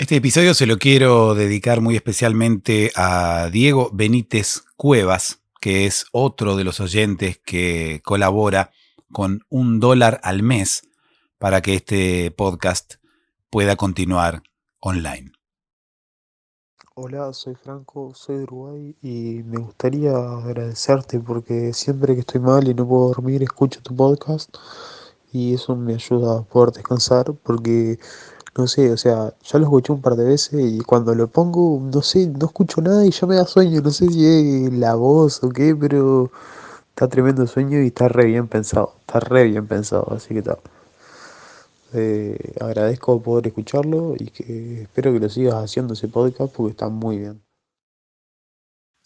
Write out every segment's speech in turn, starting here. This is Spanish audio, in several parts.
Este episodio se lo quiero dedicar muy especialmente a Diego Benítez Cuevas, que es otro de los oyentes que colabora con $1 al mes para que este podcast pueda continuar online. Hola, soy Franco, soy de Uruguay y me gustaría agradecerte porque siempre que estoy mal y no puedo dormir escucho tu podcast y eso me ayuda a poder descansar porque no sé, o sea, ya lo escuché un par de veces y cuando lo pongo, no sé, no escucho nada y ya me da sueño, no sé si es la voz o qué, pero está tremendo sueño y está re bien pensado, así que está. Agradezco poder escucharlo y que espero que lo sigas haciendo ese podcast porque está muy bien.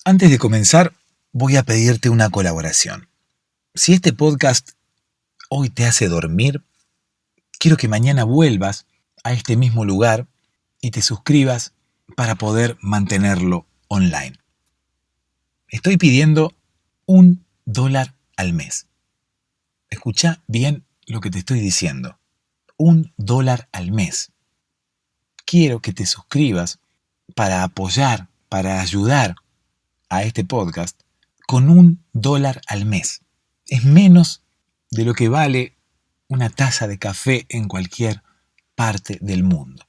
Antes de comenzar, voy a pedirte una colaboración. Si este podcast hoy te hace dormir, quiero que mañana vuelvas a este mismo lugar y te suscribas para poder mantenerlo online. Estoy pidiendo $1 al mes. Escucha bien lo que te estoy diciendo. $1 al mes. Quiero que te suscribas para apoyar, para ayudar a este podcast con $1 al mes. Es menos de lo que vale una taza de café en cualquier parte del mundo.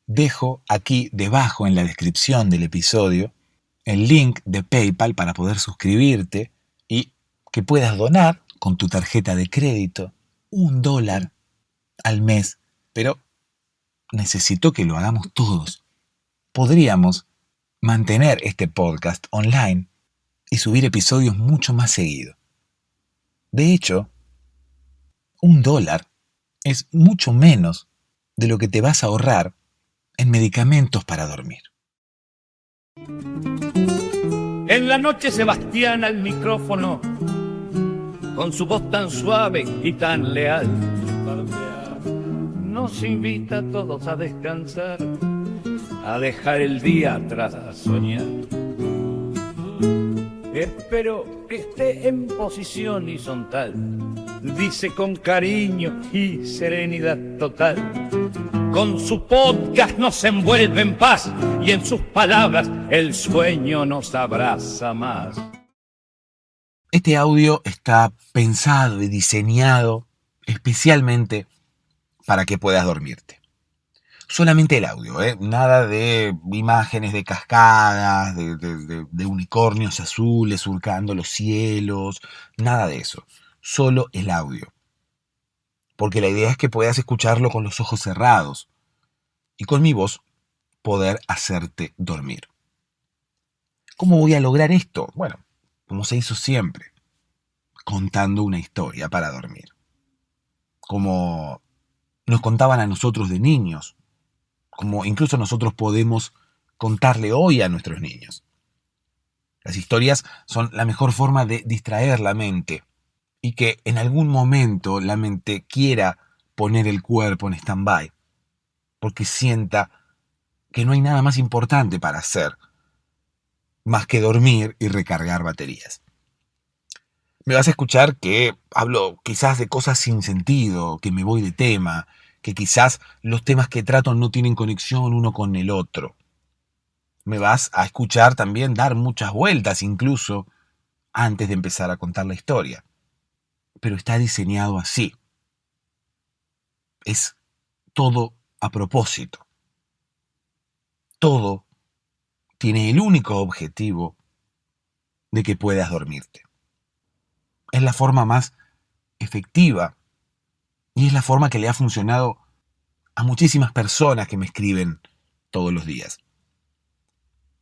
Dejo aquí debajo en la descripción del episodio el link de PayPal para poder suscribirte y que puedas donar con tu tarjeta de crédito $1 al mes, pero necesito que lo hagamos todos. Podríamos mantener este podcast online y subir episodios mucho más seguido. De hecho, $1 es mucho menos de lo que te vas a ahorrar en medicamentos para dormir. En la noche Sebastián al micrófono, con su voz tan suave y tan leal, nos invita a todos a descansar, a dejar el día atrás, a soñar. Espero que esté en posición horizontal, dice con cariño y serenidad total. Con su podcast nos envuelve en paz y en sus palabras el sueño nos abraza más. Este audio está pensado y diseñado especialmente para que puedas dormirte. Solamente el audio, nada de imágenes de cascadas, de unicornios azules surcando los cielos, nada de eso. Solo el audio. Porque la idea es que puedas escucharlo con los ojos cerrados y con mi voz poder hacerte dormir. ¿Cómo voy a lograr esto? Bueno, como se hizo siempre, contando una historia para dormir. Como nos contaban a nosotros de niños, como incluso nosotros podemos contarle hoy a nuestros niños. Las historias son la mejor forma de distraer la mente y que en algún momento la mente quiera poner el cuerpo en stand-by, porque sienta que no hay nada más importante para hacer más que dormir y recargar baterías. Me vas a escuchar que hablo quizás de cosas sin sentido, que me voy de tema, que quizás los temas que trato no tienen conexión uno con el otro. Me vas a escuchar también dar muchas vueltas incluso antes de empezar a contar la historia. Pero está diseñado así. Es todo a propósito. Todo tiene el único objetivo de que puedas dormirte. Es la forma más efectiva y es la forma que le ha funcionado a muchísimas personas que me escriben todos los días.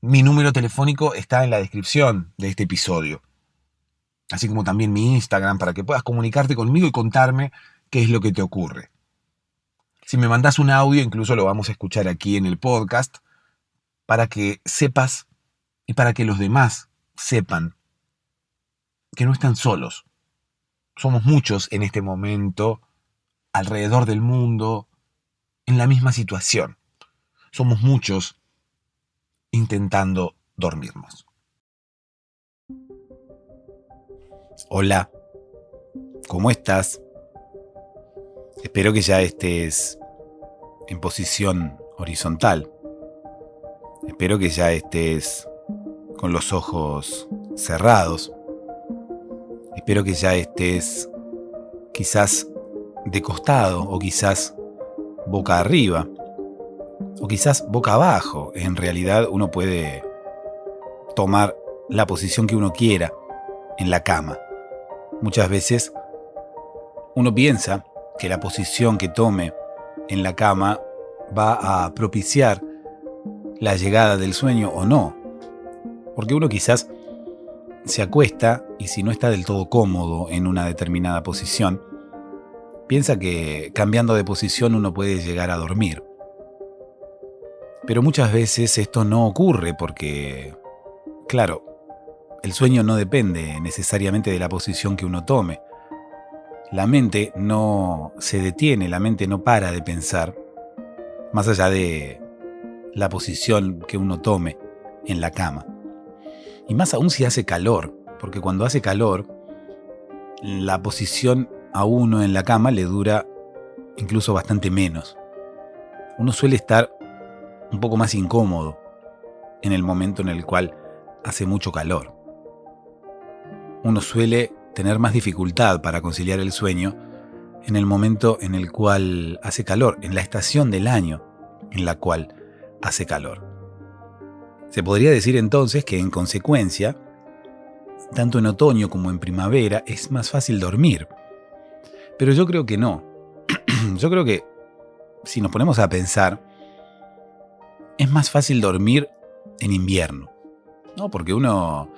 Mi número telefónico está en la descripción de este episodio, así como también mi Instagram para que puedas comunicarte conmigo y contarme qué es lo que te ocurre. Si me mandas un audio, incluso lo vamos a escuchar aquí en el podcast, para que sepas y para que los demás sepan que no están solos. Somos muchos en este momento, alrededor del mundo, en la misma situación. Somos muchos intentando dormirnos. Hola, ¿cómo estás? Espero que ya estés en posición horizontal. Espero que ya estés con los ojos cerrados. Espero que ya estés quizás de costado o quizás boca arriba o quizás boca abajo. En realidad uno puede tomar la posición que uno quiera en la cama. Muchas veces uno piensa que la posición que tome en la cama va a propiciar la llegada del sueño o no. Porque uno quizás se acuesta y si no está del todo cómodo en una determinada posición, piensa que cambiando de posición uno puede llegar a dormir. Pero muchas veces esto no ocurre porque, claro, el sueño no depende necesariamente de la posición que uno tome. La mente no se detiene, la mente no para de pensar, más allá de la posición que uno tome en la cama. Y más aún si hace calor, porque cuando hace calor, la posición a uno en la cama le dura incluso bastante menos. Uno suele estar un poco más incómodo en el momento en el cual hace mucho calor. Uno suele tener más dificultad para conciliar el sueño en el momento en el cual hace calor, en la estación del año en la cual hace calor. Se podría decir entonces que en consecuencia, tanto en otoño como en primavera es más fácil dormir. Pero yo creo que no. Yo creo que si nos ponemos a pensar, es más fácil dormir en invierno, ¿no? Porque uno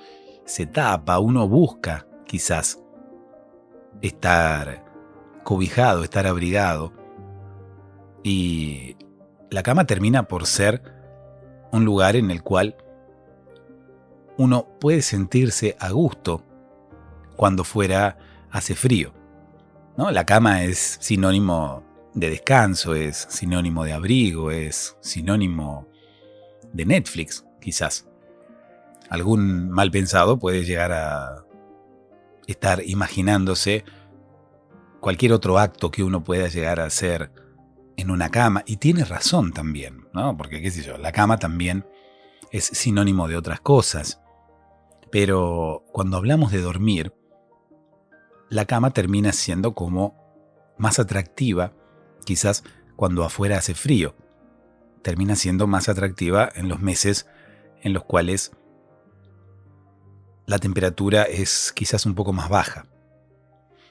se tapa, uno busca quizás estar cobijado, estar abrigado. Y la cama termina por ser un lugar en el cual uno puede sentirse a gusto cuando fuera hace frío, ¿no? La cama es sinónimo de descanso, es sinónimo de abrigo, es sinónimo de Netflix, quizás. Algún mal pensado puede llegar a estar imaginándose cualquier otro acto que uno pueda llegar a hacer en una cama, y tiene razón también, ¿no? Porque, qué sé yo, la cama también es sinónimo de otras cosas. Pero cuando hablamos de dormir, la cama termina siendo como más atractiva, quizás cuando afuera hace frío. Termina siendo más atractiva en los meses en los cuales la temperatura es quizás un poco más baja.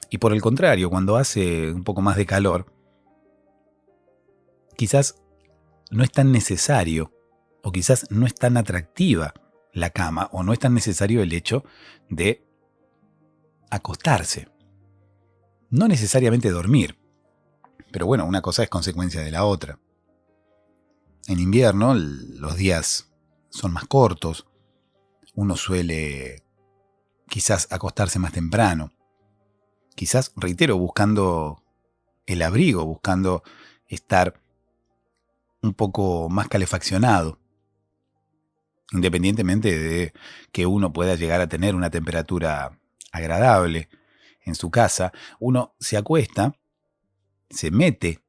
Y por el contrario, cuando hace un poco más de calor, quizás no es tan necesario o quizás no es tan atractiva la cama o no es tan necesario el hecho de acostarse. No necesariamente dormir, pero bueno, una cosa es consecuencia de la otra. En invierno los días son más cortos, uno suele quizás acostarse más temprano, quizás, reitero, buscando el abrigo, buscando estar un poco más calefaccionado, independientemente de que uno pueda llegar a tener una temperatura agradable en su casa. Uno se acuesta, se mete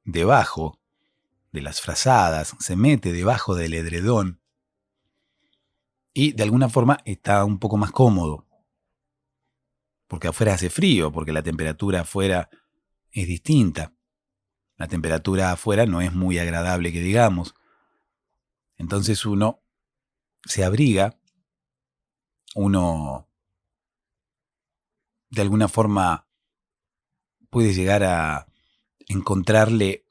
debajo de las frazadas, se mete debajo del edredón y de alguna forma está un poco más cómodo, porque afuera hace frío, porque la temperatura afuera es distinta. La temperatura afuera no es muy agradable que digamos. Entonces uno se abriga, uno de alguna forma puede llegar a encontrarle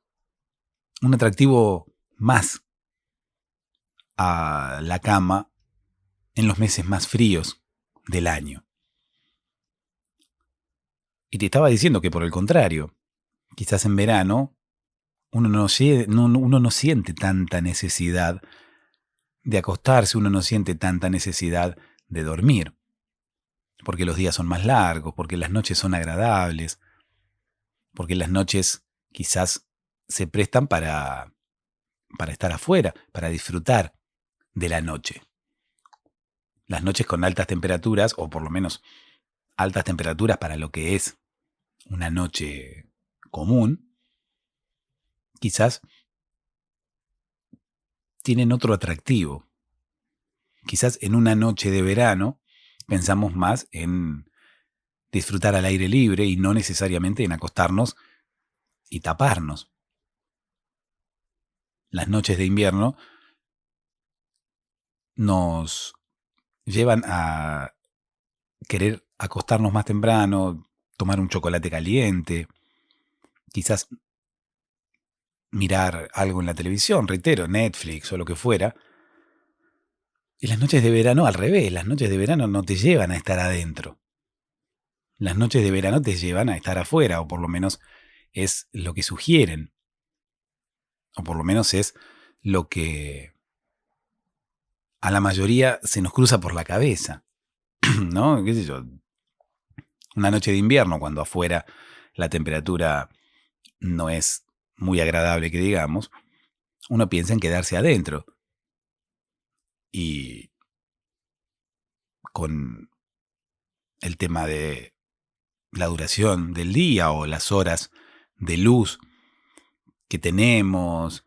un atractivo más a la cama en los meses más fríos del año. Y te estaba diciendo que por el contrario, quizás en verano uno no siente tanta necesidad de acostarse, uno no siente tanta necesidad de dormir, porque los días son más largos, porque las noches son agradables, porque las noches quizás se prestan para estar afuera, para disfrutar de la noche. Las noches con altas temperaturas, o por lo menos altas temperaturas para lo que es una noche común, quizás tienen otro atractivo. Quizás en una noche de verano pensamos más en disfrutar al aire libre y no necesariamente en acostarnos y taparnos. Las noches de invierno nos llevan a querer acostarnos más temprano, tomar un chocolate caliente, quizás mirar algo en la televisión, reitero, Netflix o lo que fuera. Y las noches de verano, al revés, las noches de verano no te llevan a estar adentro. Las noches de verano te llevan a estar afuera, o por lo menos es lo que sugieren. O por lo menos es lo que a la mayoría se nos cruza por la cabeza. ¿No? ¿Qué sé yo? Una noche de invierno, cuando afuera la temperatura no es muy agradable, que digamos, uno piensa en quedarse adentro. Y con el tema de la duración del día o las horas de luz que tenemos,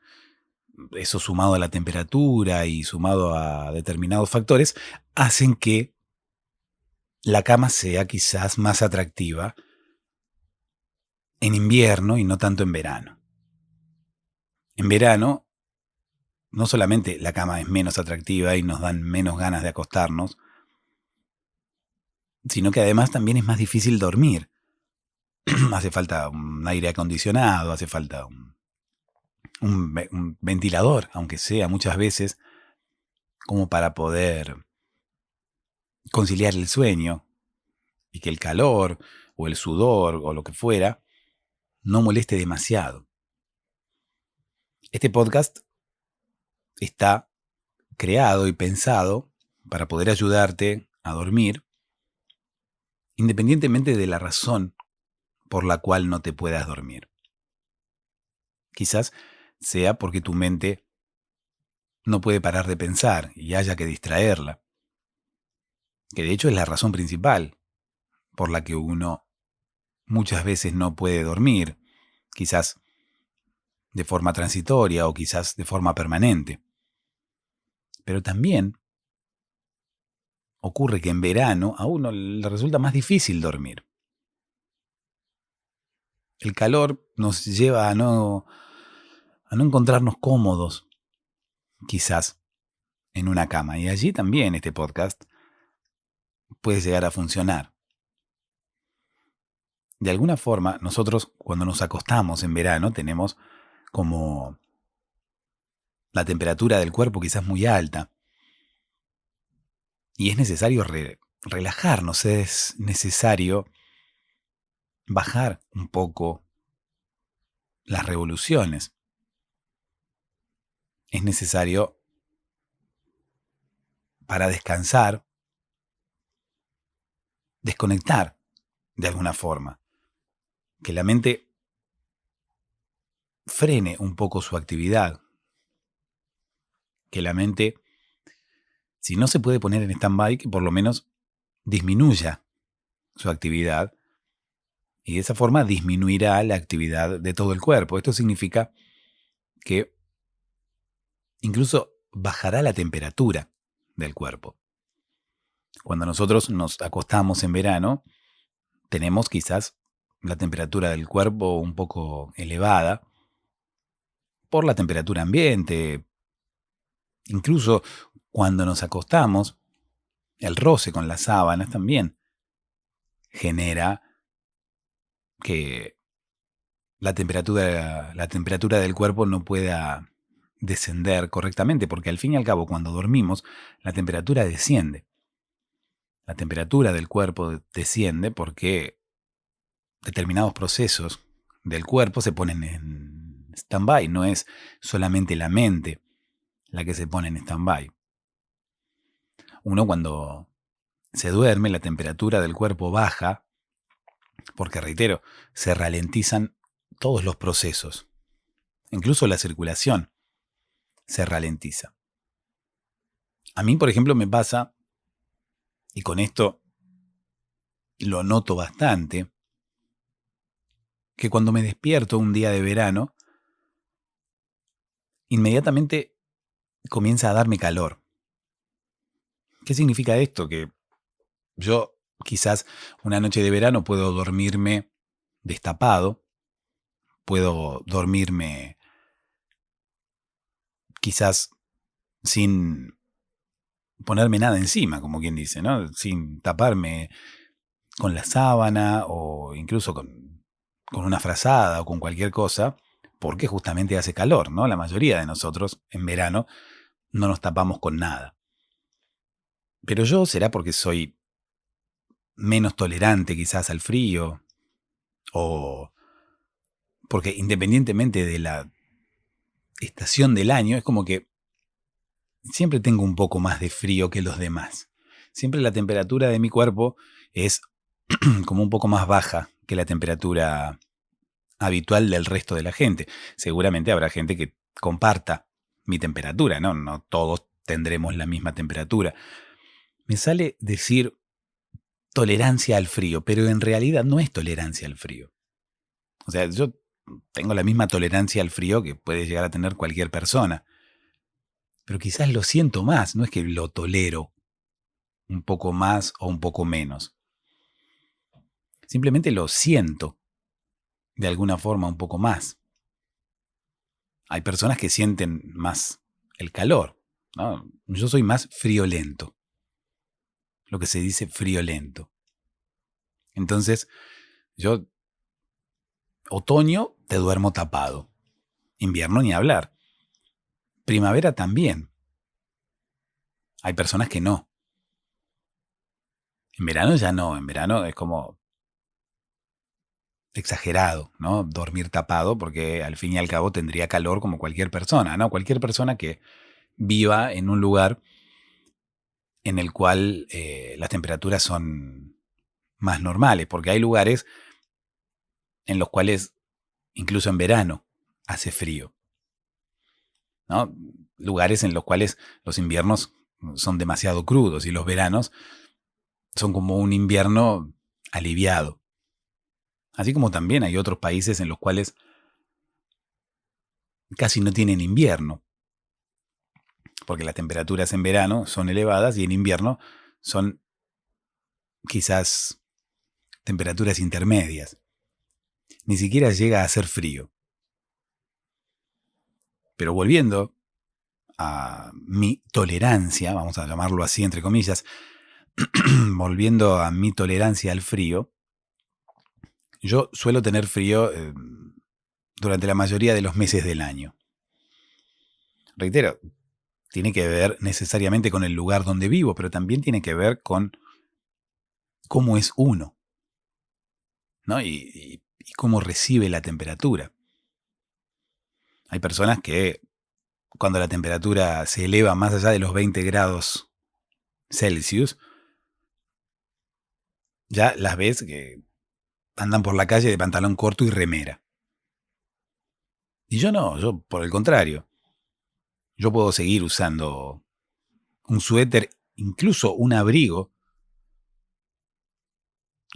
eso sumado a la temperatura y sumado a determinados factores, hacen que la cama sea quizás más atractiva en invierno y no tanto en verano. En verano, no solamente la cama es menos atractiva y nos dan menos ganas de acostarnos, sino que además también es más difícil dormir. Hace falta un aire acondicionado, hace falta un ventilador, aunque sea muchas veces, como para poder conciliar el sueño y que el calor o el sudor o lo que fuera no moleste demasiado. Este podcast está creado y pensado para poder ayudarte a dormir, independientemente de la razón por la cual no te puedas dormir. Quizás sea porque tu mente no puede parar de pensar y haya que distraerla, que de hecho es la razón principal por la que uno muchas veces no puede dormir, quizás de forma transitoria o quizás de forma permanente. Pero también ocurre que en verano a uno le resulta más difícil dormir. El calor nos lleva a no encontrarnos cómodos, quizás, en una cama. Y allí también este podcast puede llegar a funcionar. De alguna forma, nosotros cuando nos acostamos en verano tenemos como la temperatura del cuerpo quizás muy alta. Y es necesario relajarnos, es necesario bajar un poco las revoluciones. Es necesario, para descansar, desconectar de alguna forma. Que la mente frene un poco su actividad. Que la mente, si no se puede poner en stand-by, que por lo menos disminuya su actividad. Y de esa forma disminuirá la actividad de todo el cuerpo. Esto significa que incluso bajará la temperatura del cuerpo. Cuando nosotros nos acostamos en verano, tenemos quizás la temperatura del cuerpo un poco elevada por la temperatura ambiente. Incluso cuando nos acostamos, el roce con las sábanas también genera que la temperatura del cuerpo no pueda descender correctamente, porque al fin y al cabo, cuando dormimos, la temperatura desciende. La temperatura del cuerpo desciende porque determinados procesos del cuerpo se ponen en stand-by. No es solamente la mente la que se pone en stand-by. Uno cuando se duerme, la temperatura del cuerpo baja porque, reitero, se ralentizan todos los procesos. Incluso la circulación se ralentiza. A mí, por ejemplo, me pasa, y con esto lo noto bastante, que cuando me despierto un día de verano, inmediatamente comienza a darme calor. ¿Qué significa esto? Que yo quizás una noche de verano puedo dormirme destapado, puedo dormirme quizás sin ponerme nada encima, como quien dice, ¿no? Sin taparme con la sábana o incluso con una frazada o con cualquier cosa, porque justamente hace calor, ¿no? La mayoría de nosotros en verano no nos tapamos con nada. Pero yo, ¿será porque soy menos tolerante quizás al frío? O porque independientemente de la estación del año, es como que siempre tengo un poco más de frío que los demás. Siempre la temperatura de mi cuerpo es como un poco más baja que la temperatura habitual del resto de la gente. Seguramente habrá gente que comparta mi temperatura, ¿no? No todos tendremos la misma temperatura. Me sale decir tolerancia al frío, pero en realidad no es tolerancia al frío. O sea, yo tengo la misma tolerancia al frío que puede llegar a tener cualquier persona. Pero quizás lo siento más, no es que lo tolero un poco más o un poco menos. Simplemente lo siento de alguna forma un poco más. Hay personas que sienten más el calor, ¿no? Yo soy más friolento, lo que se dice friolento. Entonces, yo otoño te duermo tapado, invierno ni hablar, primavera también. Hay personas que no. En verano ya no, en verano es como exagerado, ¿no? Dormir tapado, porque al fin y al cabo tendría calor como cualquier persona, ¿no? Cualquier persona que viva en un lugar en el cual las temperaturas son más normales, porque hay lugares en los cuales incluso en verano hace frío, ¿no? Lugares en los cuales los inviernos son demasiado crudos y los veranos son como un invierno aliviado. Así como también hay otros países en los cuales casi no tienen invierno, porque las temperaturas en verano son elevadas y en invierno son quizás temperaturas intermedias. Ni siquiera llega a hacer frío. Pero volviendo a mi tolerancia, vamos a llamarlo así entre comillas, volviendo a mi tolerancia al frío, yo suelo tener frío durante la mayoría de los meses del año. Reitero, tiene que ver necesariamente con el lugar donde vivo, pero también tiene que ver con cómo es uno, ¿no? Y cómo recibe la temperatura. Hay personas que cuando la temperatura se eleva más allá de los 20 grados Celsius, ya las ves que andan por la calle de pantalón corto y remera. Y yo no, yo por el contrario. Yo puedo seguir usando un suéter, incluso un abrigo,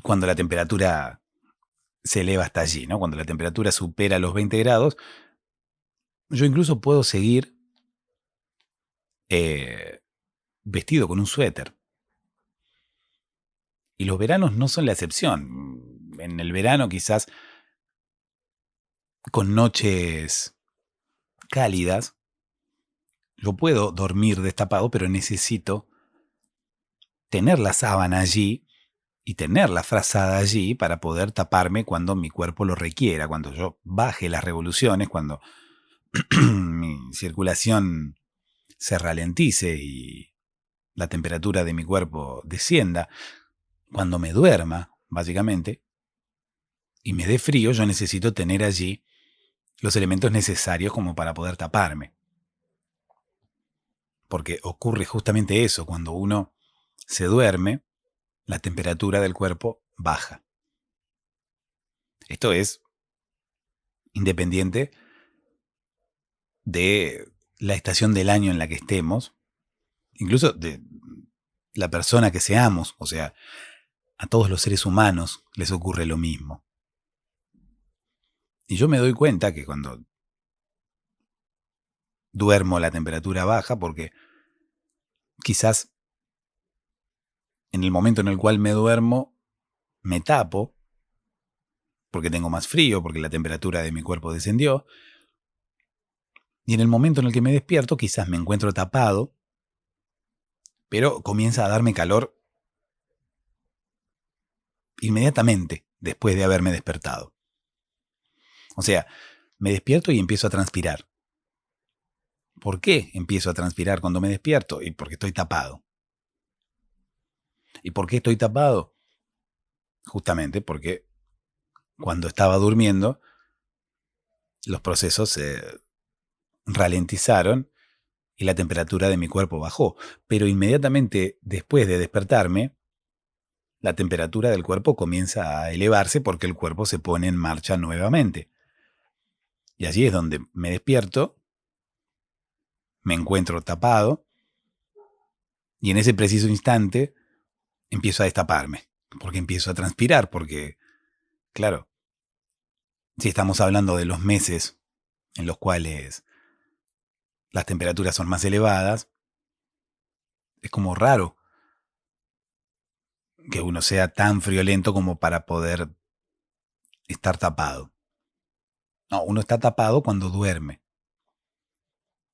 cuando la temperatura se eleva hasta allí, ¿no? Cuando la temperatura supera los 20 grados, yo incluso puedo seguir vestido con un suéter. Y los veranos no son la excepción. En el verano quizás con noches cálidas, yo puedo dormir destapado, pero necesito tener la sábana allí y tener la frazada allí para poder taparme cuando mi cuerpo lo requiera, cuando yo baje las revoluciones, cuando mi circulación se ralentice y la temperatura de mi cuerpo descienda, cuando me duerma, básicamente, y me dé frío, yo necesito tener allí los elementos necesarios como para poder taparme. Porque ocurre justamente eso, cuando uno se duerme, la temperatura del cuerpo baja. Esto es independiente de la estación del año en la que estemos, incluso de la persona que seamos, o sea, a todos los seres humanos les ocurre lo mismo. Y yo me doy cuenta que cuando duermo a la temperatura baja porque quizás en el momento en el cual me duermo me tapo porque tengo más frío, porque la temperatura de mi cuerpo descendió. Y en el momento en el que me despierto quizás me encuentro tapado, pero comienza a darme calor inmediatamente después de haberme despertado. O sea, me despierto y empiezo a transpirar. ¿Por qué empiezo a transpirar cuando me despierto? Y porque estoy tapado. ¿Y por qué estoy tapado? Justamente porque cuando estaba durmiendo, los procesos se ralentizaron y la temperatura de mi cuerpo bajó. Pero inmediatamente después de despertarme, la temperatura del cuerpo comienza a elevarse porque el cuerpo se pone en marcha nuevamente. Y allí es donde me despierto, me encuentro tapado y en ese preciso instante empiezo a destaparme, porque empiezo a transpirar, porque, claro, si estamos hablando de los meses en los cuales las temperaturas son más elevadas, es como raro que uno sea tan friolento como para poder estar tapado. No, uno está tapado cuando duerme,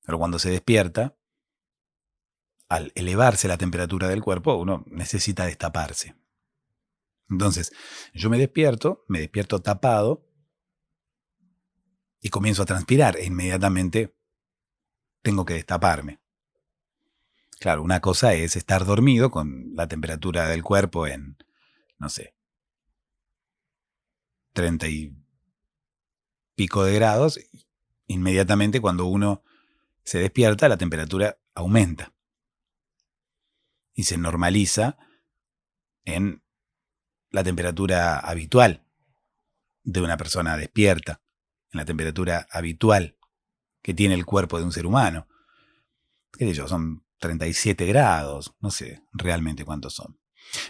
pero cuando se despierta, al elevarse la temperatura del cuerpo, uno necesita destaparse. Entonces, yo me despierto tapado y comienzo a transpirar e inmediatamente tengo que destaparme. Claro, una cosa es estar dormido con la temperatura del cuerpo en, no sé, 30 y pico de grados. Inmediatamente cuando uno se despierta, la temperatura aumenta y se normaliza en la temperatura habitual de una persona despierta, en la temperatura habitual que tiene el cuerpo de un ser humano. ¿Qué sé yo? Son 37 grados, no sé realmente cuántos son.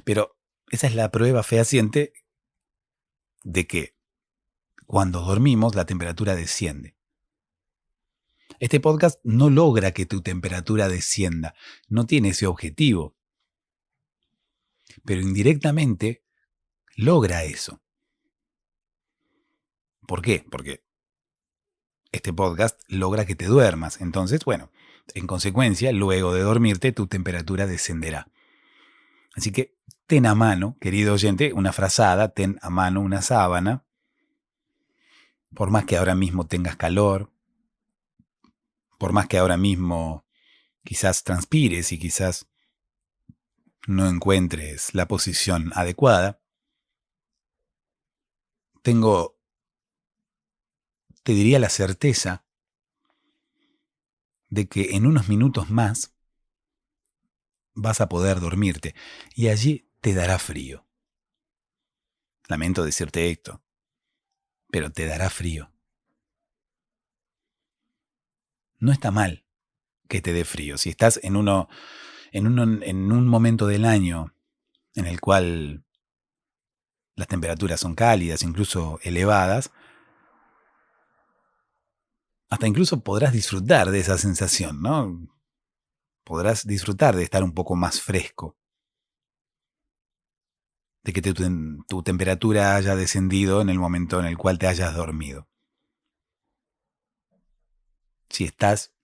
Pero esa es la prueba fehaciente de que cuando dormimos la temperatura desciende. Este podcast no logra que tu temperatura descienda, no tiene ese objetivo, pero indirectamente logra eso. ¿Por qué? Porque este podcast logra que te duermas. Entonces, bueno, en consecuencia, luego de dormirte, tu temperatura descenderá. Así que ten a mano, querido oyente, una frazada, ten a mano una sábana. Por más que ahora mismo tengas calor, por más que ahora mismo quizás transpires y quizás no encuentres la posición adecuada, tengo, te diría la certeza de que en unos minutos más vas a poder dormirte y allí te dará frío. Lamento decirte esto, pero te dará frío. No está mal que te dé frío. Si estás en un momento del año en el cual las temperaturas son cálidas, incluso elevadas, hasta incluso podrás disfrutar de esa sensación, ¿no? Podrás disfrutar de estar un poco más fresco, de que tu temperatura haya descendido en el momento en el cual te hayas dormido. Si estás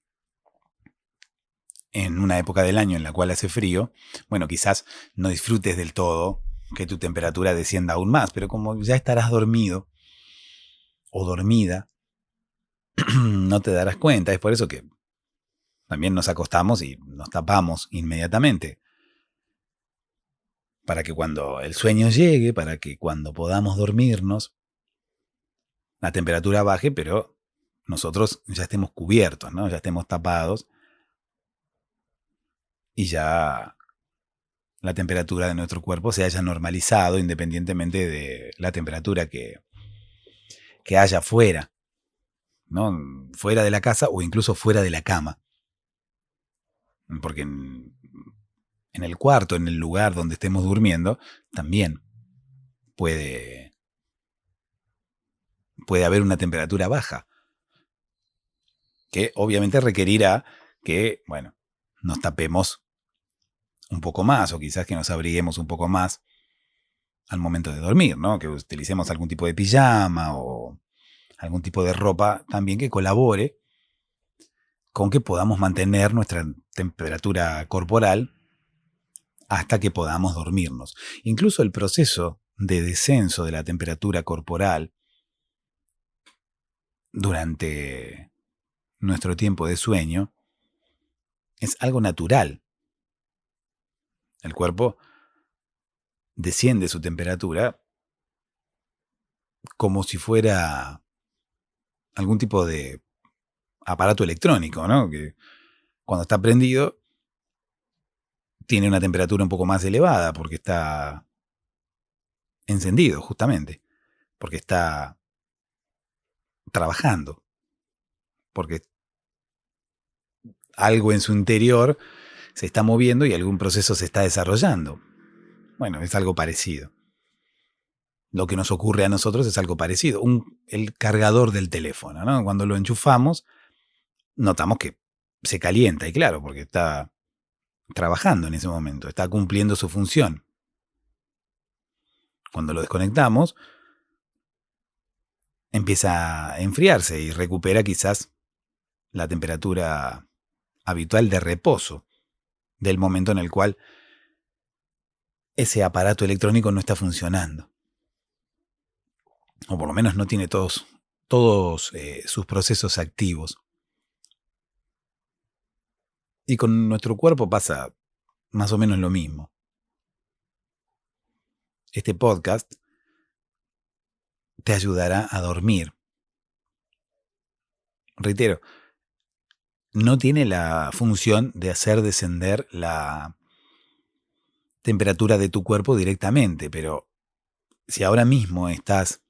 en una época del año en la cual hace frío, bueno, quizás no disfrutes del todo que tu temperatura descienda aún más, pero como ya estarás dormido o dormida, no te darás cuenta. Es por eso que también nos acostamos y nos tapamos inmediatamente. Para que cuando el sueño llegue, para que cuando podamos dormirnos, la temperatura baje, pero nosotros ya estemos cubiertos, ¿no? Ya estemos tapados y ya la temperatura de nuestro cuerpo se haya normalizado independientemente de la temperatura que haya fuera, ¿no? Fuera de la casa o incluso fuera de la cama. Porque en el cuarto, en el lugar donde estemos durmiendo, también puede haber una temperatura baja. que obviamente requerirá que, bueno, nos tapemos un poco más o quizás que nos abriguemos un poco más al momento de dormir, ¿no? Que utilicemos algún tipo de pijama o algún tipo de ropa también que colabore con que podamos mantener nuestra temperatura corporal hasta que podamos dormirnos. Incluso el proceso de descenso de la temperatura corporal durante nuestro tiempo de sueño es algo natural. El cuerpo desciende su temperatura como si fuera algún tipo de aparato electrónico, ¿no? Que cuando está prendido tiene una temperatura un poco más elevada porque está encendido, justamente, porque está trabajando, porque algo en su interior se está moviendo y algún proceso se está desarrollando. Bueno, es algo parecido. Lo que nos ocurre a nosotros es algo parecido. El cargador del teléfono, ¿no? Cuando lo enchufamos, notamos que se calienta, y claro, porque está trabajando en ese momento, está cumpliendo su función. Cuando lo desconectamos, empieza a enfriarse y recupera quizás la temperatura habitual de reposo del momento en el cual ese aparato electrónico no está funcionando. O por lo menos no tiene todos sus procesos activos. Y con nuestro cuerpo pasa más o menos lo mismo. Este podcast te ayudará a dormir. Reitero, no tiene la función de hacer descender la temperatura de tu cuerpo directamente, pero si ahora mismo estás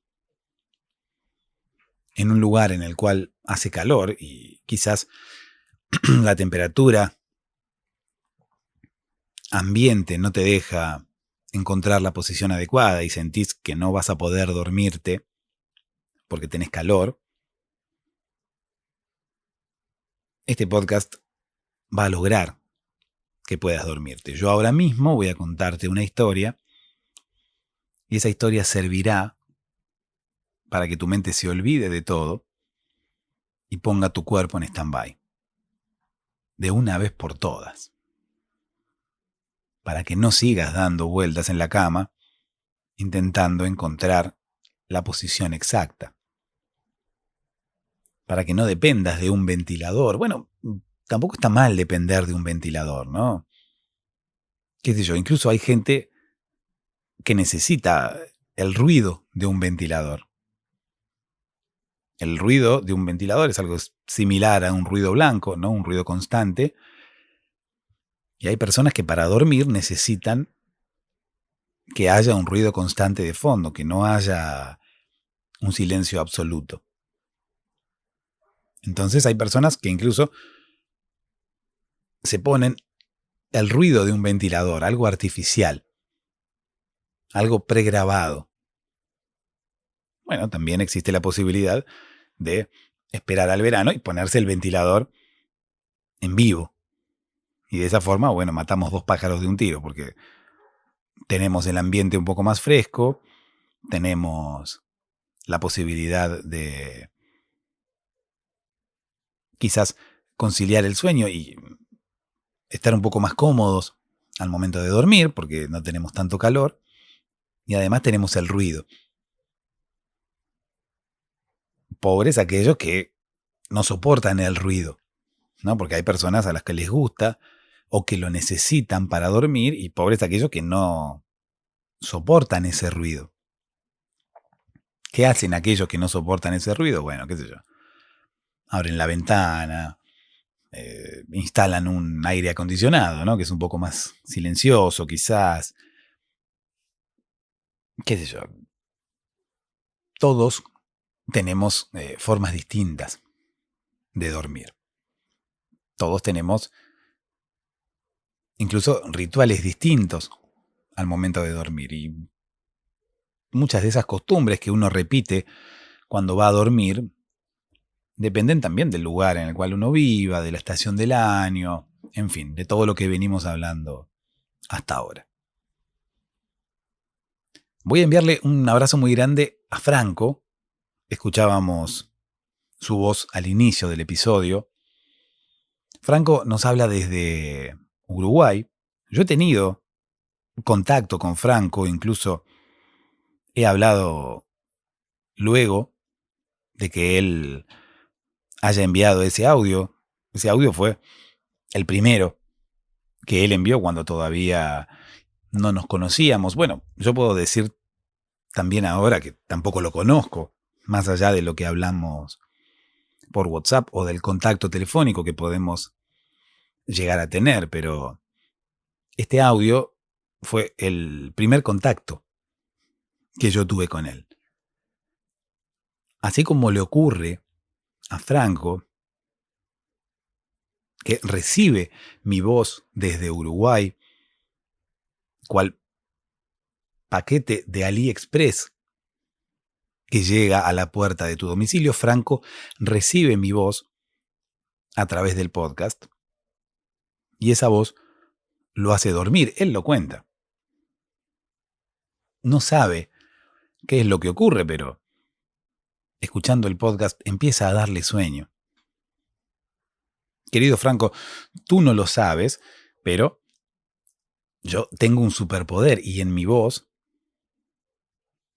en un lugar en el cual hace calor y quizás la temperatura ambiente no te deja encontrar la posición adecuada y sentís que no vas a poder dormirte porque tenés calor, este podcast va a lograr que puedas dormirte. Yo ahora mismo voy a contarte una historia y esa historia servirá para que tu mente se olvide de todo y ponga tu cuerpo en stand-by. De una vez por todas. Para que no sigas dando vueltas en la cama intentando encontrar la posición exacta. Para que no dependas de un ventilador. Bueno, tampoco está mal depender de un ventilador, ¿no? Qué sé yo, incluso hay gente que necesita el ruido de un ventilador. El ruido de un ventilador es algo similar a un ruido blanco, ¿no? Un ruido constante. Y hay personas que para dormir necesitan que haya un ruido constante de fondo, que no haya un silencio absoluto. Entonces hay personas que incluso se ponen el ruido de un ventilador, algo artificial, algo pregrabado. Bueno, también existe la posibilidad de esperar al verano y ponerse el ventilador en vivo. Y de esa forma, bueno, matamos dos pájaros de un tiro, porque tenemos el ambiente un poco más fresco, tenemos la posibilidad de quizás conciliar el sueño y estar un poco más cómodos al momento de dormir, porque no tenemos tanto calor, y además tenemos el ruido. Pobres aquellos que no soportan el ruido, ¿no? Porque hay personas a las que les gusta o que lo necesitan para dormir, y pobres aquellos que no soportan ese ruido. ¿Qué hacen aquellos que no soportan ese ruido? Bueno, qué sé yo. Abren la ventana, instalan un aire acondicionado, ¿no? Que es un poco más silencioso, quizás. Qué sé yo. Todos tenemos formas distintas de dormir. Todos tenemos incluso rituales distintos al momento de dormir. Y muchas de esas costumbres que uno repite cuando va a dormir dependen también del lugar en el cual uno viva, de la estación del año, en fin, de todo lo que venimos hablando hasta ahora. Voy a enviarle un abrazo muy grande a Franco. Escuchábamos su voz al inicio del episodio. Franco nos habla desde Uruguay. Yo he tenido contacto con Franco, incluso he hablado luego de que él haya enviado ese audio. Ese audio fue el primero que él envió cuando todavía no nos conocíamos. Bueno, yo puedo decir también ahora que tampoco lo conozco, más allá de lo que hablamos por WhatsApp o del contacto telefónico que podemos llegar a tener, pero este audio fue el primer contacto que yo tuve con él. Así como le ocurre a Franco, que recibe mi voz desde Uruguay, cual paquete de AliExpress que llega a la puerta de tu domicilio, Franco recibe mi voz a través del podcast y esa voz lo hace dormir. Él lo cuenta. No sabe qué es lo que ocurre, pero escuchando el podcast empieza a darle sueño. Querido Franco, tú no lo sabes, pero yo tengo un superpoder y en mi voz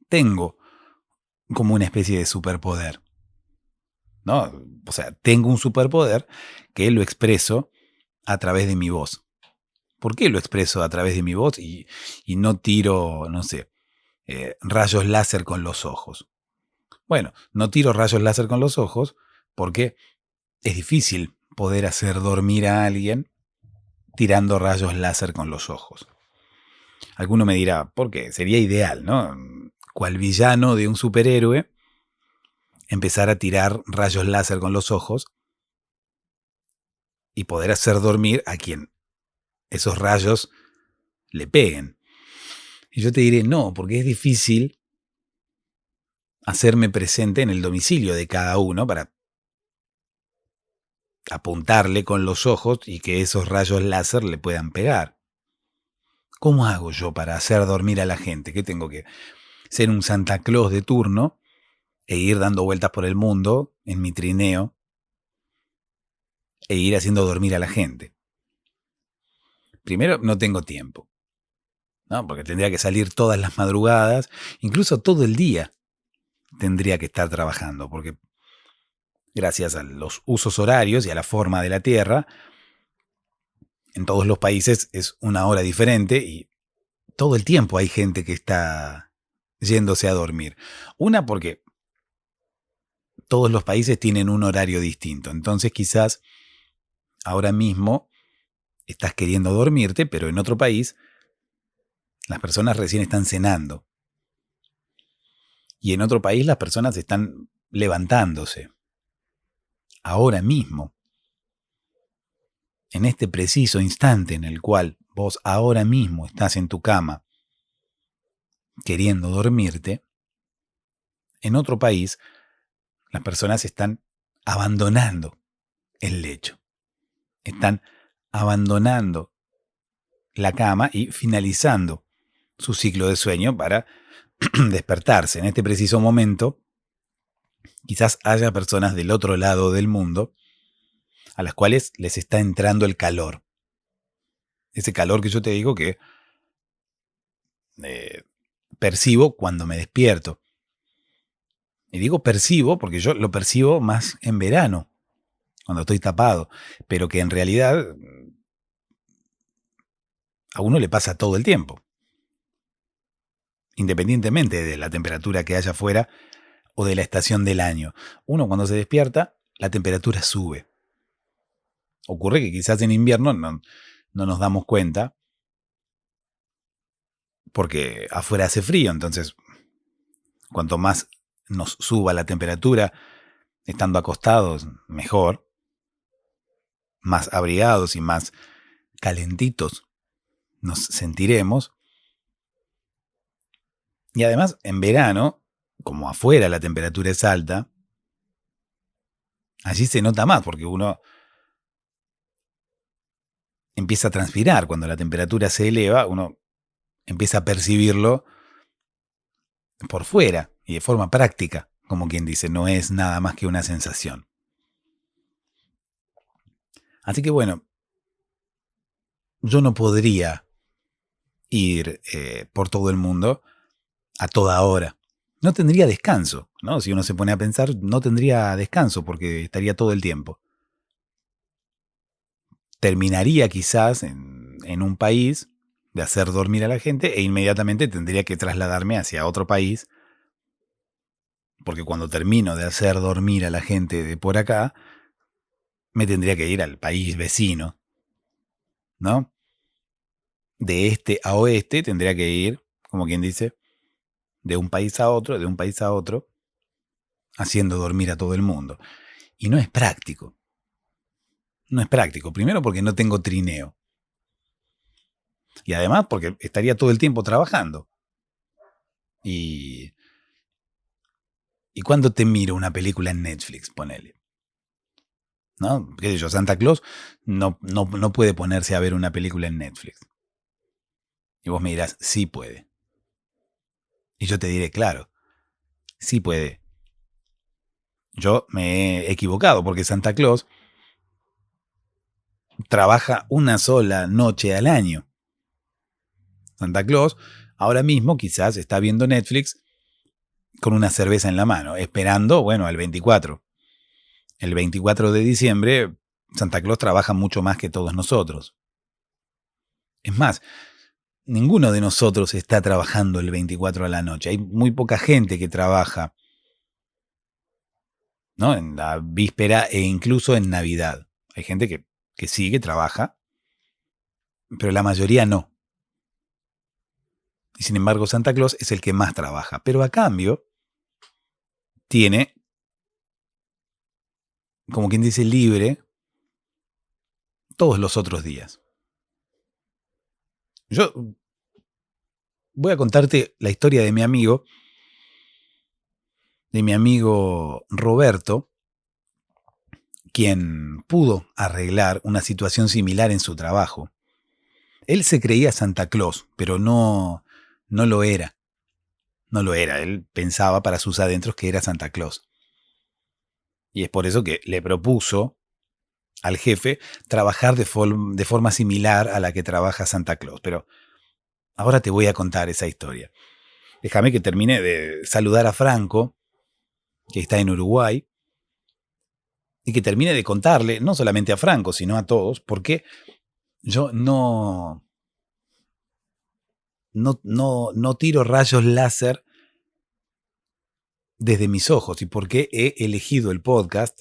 tengo como una especie de superpoder, ¿no? O sea, tengo un superpoder que lo expreso a través de mi voz. ¿Por qué lo expreso a través de mi voz y no tiro, no sé, rayos láser con los ojos? Bueno, no tiro rayos láser con los ojos porque es difícil poder hacer dormir a alguien tirando rayos láser con los ojos. Alguno me dirá, ¿por qué? Sería ideal, ¿no? Cual villano de un superhéroe, empezar a tirar rayos láser con los ojos y poder hacer dormir a quien esos rayos le peguen. Y yo te diré, no, porque es difícil hacerme presente en el domicilio de cada uno para apuntarle con los ojos y que esos rayos láser le puedan pegar. ¿Cómo hago yo para hacer dormir a la gente? ¿Qué tengo que ser un Santa Claus de turno e ir dando vueltas por el mundo en mi trineo e ir haciendo dormir a la gente? Primero, no tengo tiempo, ¿no? Porque tendría que salir todas las madrugadas, incluso todo el día tendría que estar trabajando, porque gracias a los usos horarios y a la forma de la Tierra, en todos los países es una hora diferente y todo el tiempo hay gente que está yéndose a dormir. Una, porque todos los países tienen un horario distinto. Entonces quizás ahora mismo estás queriendo dormirte, pero en otro país las personas recién están cenando. Y en otro país las personas están levantándose. Ahora mismo. En este preciso instante en el cual vos ahora mismo estás en tu cama queriendo dormirte, en otro país las personas están abandonando el lecho. Están abandonando la cama y finalizando su ciclo de sueño para despertarse. En este preciso momento, quizás haya personas del otro lado del mundo a las cuales les está entrando el calor. Ese calor que yo te digo que percibo cuando me despierto. Y digo percibo porque yo lo percibo más en verano, cuando estoy tapado, pero que en realidad a uno le pasa todo el tiempo. Independientemente de la temperatura que haya afuera o de la estación del año. Uno cuando se despierta, la temperatura sube. Ocurre que quizás en invierno no nos damos cuenta porque afuera hace frío, entonces cuanto más nos suba la temperatura estando acostados, mejor, más abrigados y más calentitos nos sentiremos. Y además en verano, como afuera la temperatura es alta, Allí se nota más porque uno empieza a transpirar. Cuando la temperatura se eleva, uno empieza a percibirlo por fuera y de forma práctica, como quien dice, no es nada más que una sensación. Así que bueno, yo no podría ir por todo el mundo a toda hora. No tendría descanso, ¿no? Si uno se pone a pensar, no tendría descanso porque estaría todo el tiempo. Terminaría quizás en un país de hacer dormir a la gente e inmediatamente tendría que trasladarme hacia otro país, porque cuando termino de hacer dormir a la gente de por acá, me tendría que ir al país vecino, ¿no? De este a oeste tendría que ir, como quien dice, de un país a otro, de un país a otro, haciendo dormir a todo el mundo. Y no es práctico. No es práctico. Primero porque no tengo trineo. Y además porque estaría todo el tiempo trabajando. ¿Y cuándo te miro una película en Netflix? Ponele. ¿No? ¿Qué sé yo? Santa Claus no puede ponerse a ver una película en Netflix. Y vos me dirás, sí puede. Y yo te diré, claro, sí puede. Yo me he equivocado porque Santa Claus trabaja una sola noche al año. Santa Claus ahora mismo quizás está viendo Netflix con una cerveza en la mano, esperando, bueno, al 24. El 24 de diciembre, Santa Claus trabaja mucho más que todos nosotros. Es más, ninguno de nosotros está trabajando el 24 a la noche. Hay muy poca gente que trabaja, ¿no? En la víspera e incluso en Navidad. Hay gente que sí, que trabaja, pero la mayoría no. Y sin embargo, Santa Claus es el que más trabaja. Pero a cambio, tiene, como quien dice, libre todos los otros días. Yo voy a contarte la historia de mi amigo Roberto, quien pudo arreglar una situación similar en su trabajo. Él se creía Santa Claus, pero no lo era. No lo era. Él pensaba para sus adentros que era Santa Claus. Y es por eso que le propuso al jefe trabajar de forma similar a la que trabaja Santa Claus. Pero ahora te voy a contar esa historia. Déjame que termine de saludar a Franco, que está en Uruguay, y que termine de contarle, no solamente a Franco, sino a todos, por qué yo no tiro rayos láser desde mis ojos y por qué he elegido el podcast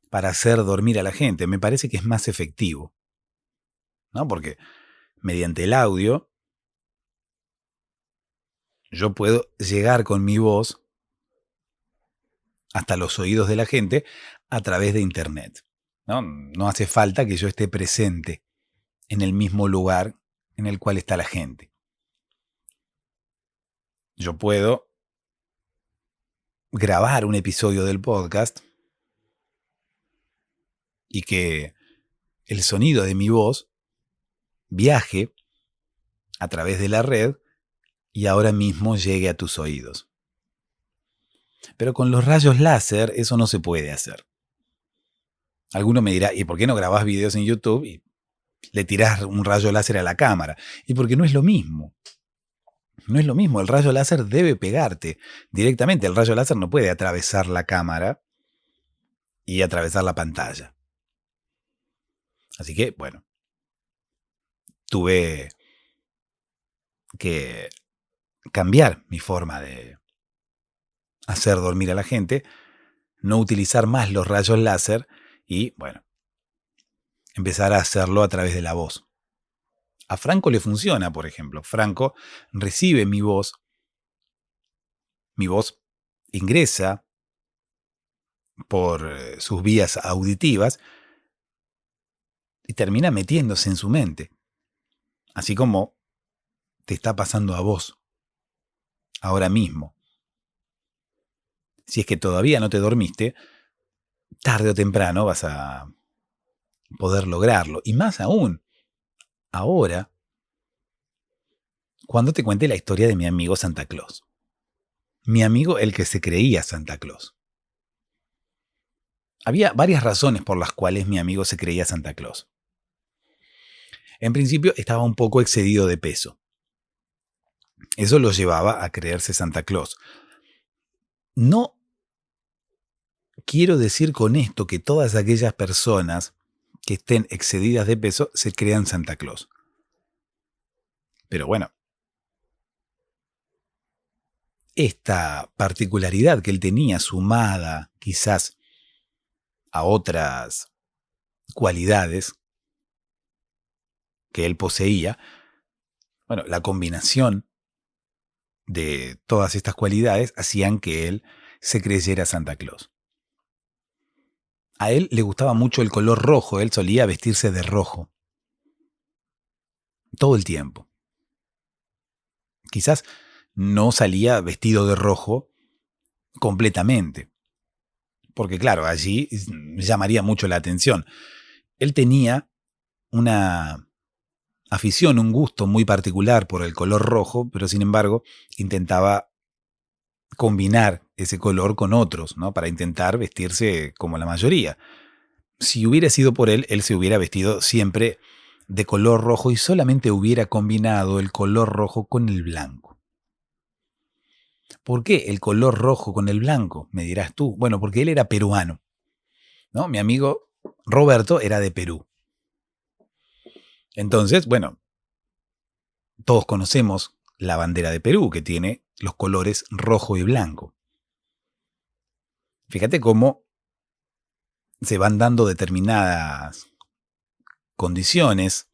para hacer dormir a la gente. Me parece que es más efectivo, ¿no? Porque mediante el audio yo puedo llegar con mi voz hasta los oídos de la gente a través de internet, ¿no? No hace falta que yo esté presente en el mismo lugar en el cual está la gente. Yo puedo grabar un episodio del podcast y que el sonido de mi voz viaje a través de la red y ahora mismo llegue a tus oídos. Pero con los rayos láser eso no se puede hacer. Alguno me dirá, ¿y por qué no grabás videos en YouTube y le tirás un rayo láser a la cámara? Y porque no es lo mismo. No es lo mismo, el rayo láser debe pegarte directamente. El rayo láser no puede atravesar la cámara y atravesar la pantalla. Así que, bueno, tuve que cambiar mi forma de hacer dormir a la gente, no utilizar más los rayos láser y, bueno, empezar a hacerlo a través de la voz. A Franco le funciona, por ejemplo. Franco recibe mi voz ingresa por sus vías auditivas y termina metiéndose en su mente. Así como te está pasando a vos, ahora mismo. Si es que todavía no te dormiste, tarde o temprano vas a poder lograrlo. Y más aún, ahora, cuando te cuente la historia de mi amigo Santa Claus. Mi amigo, el que se creía Santa Claus. Había varias razones por las cuales mi amigo se creía Santa Claus. En principio, estaba un poco excedido de peso. Eso lo llevaba a creerse Santa Claus. No quiero decir con esto que todas aquellas personas que estén excedidas de peso se crean Santa Claus. Pero bueno, esta particularidad que él tenía, sumada quizás a otras cualidades que él poseía, bueno, la combinación de todas estas cualidades hacían que él se creyera Santa Claus. A él le gustaba mucho el color rojo, él solía vestirse de rojo. Todo el tiempo. Quizás no salía vestido de rojo completamente, porque claro, allí llamaría mucho la atención. Él tenía una afición, un gusto muy particular por el color rojo, pero sin embargo intentaba combinar ese color con otros, ¿no? Para intentar vestirse como la mayoría. Si hubiera sido por él, él se hubiera vestido siempre de color rojo y solamente hubiera combinado el color rojo con el blanco. ¿Por qué el color rojo con el blanco? Me dirás tú. Bueno, porque él era peruano, ¿no? Mi amigo Roberto era de Perú. Entonces, bueno, todos conocemos la bandera de Perú, que tiene los colores rojo y blanco. Fíjate cómo se van dando determinadas condiciones.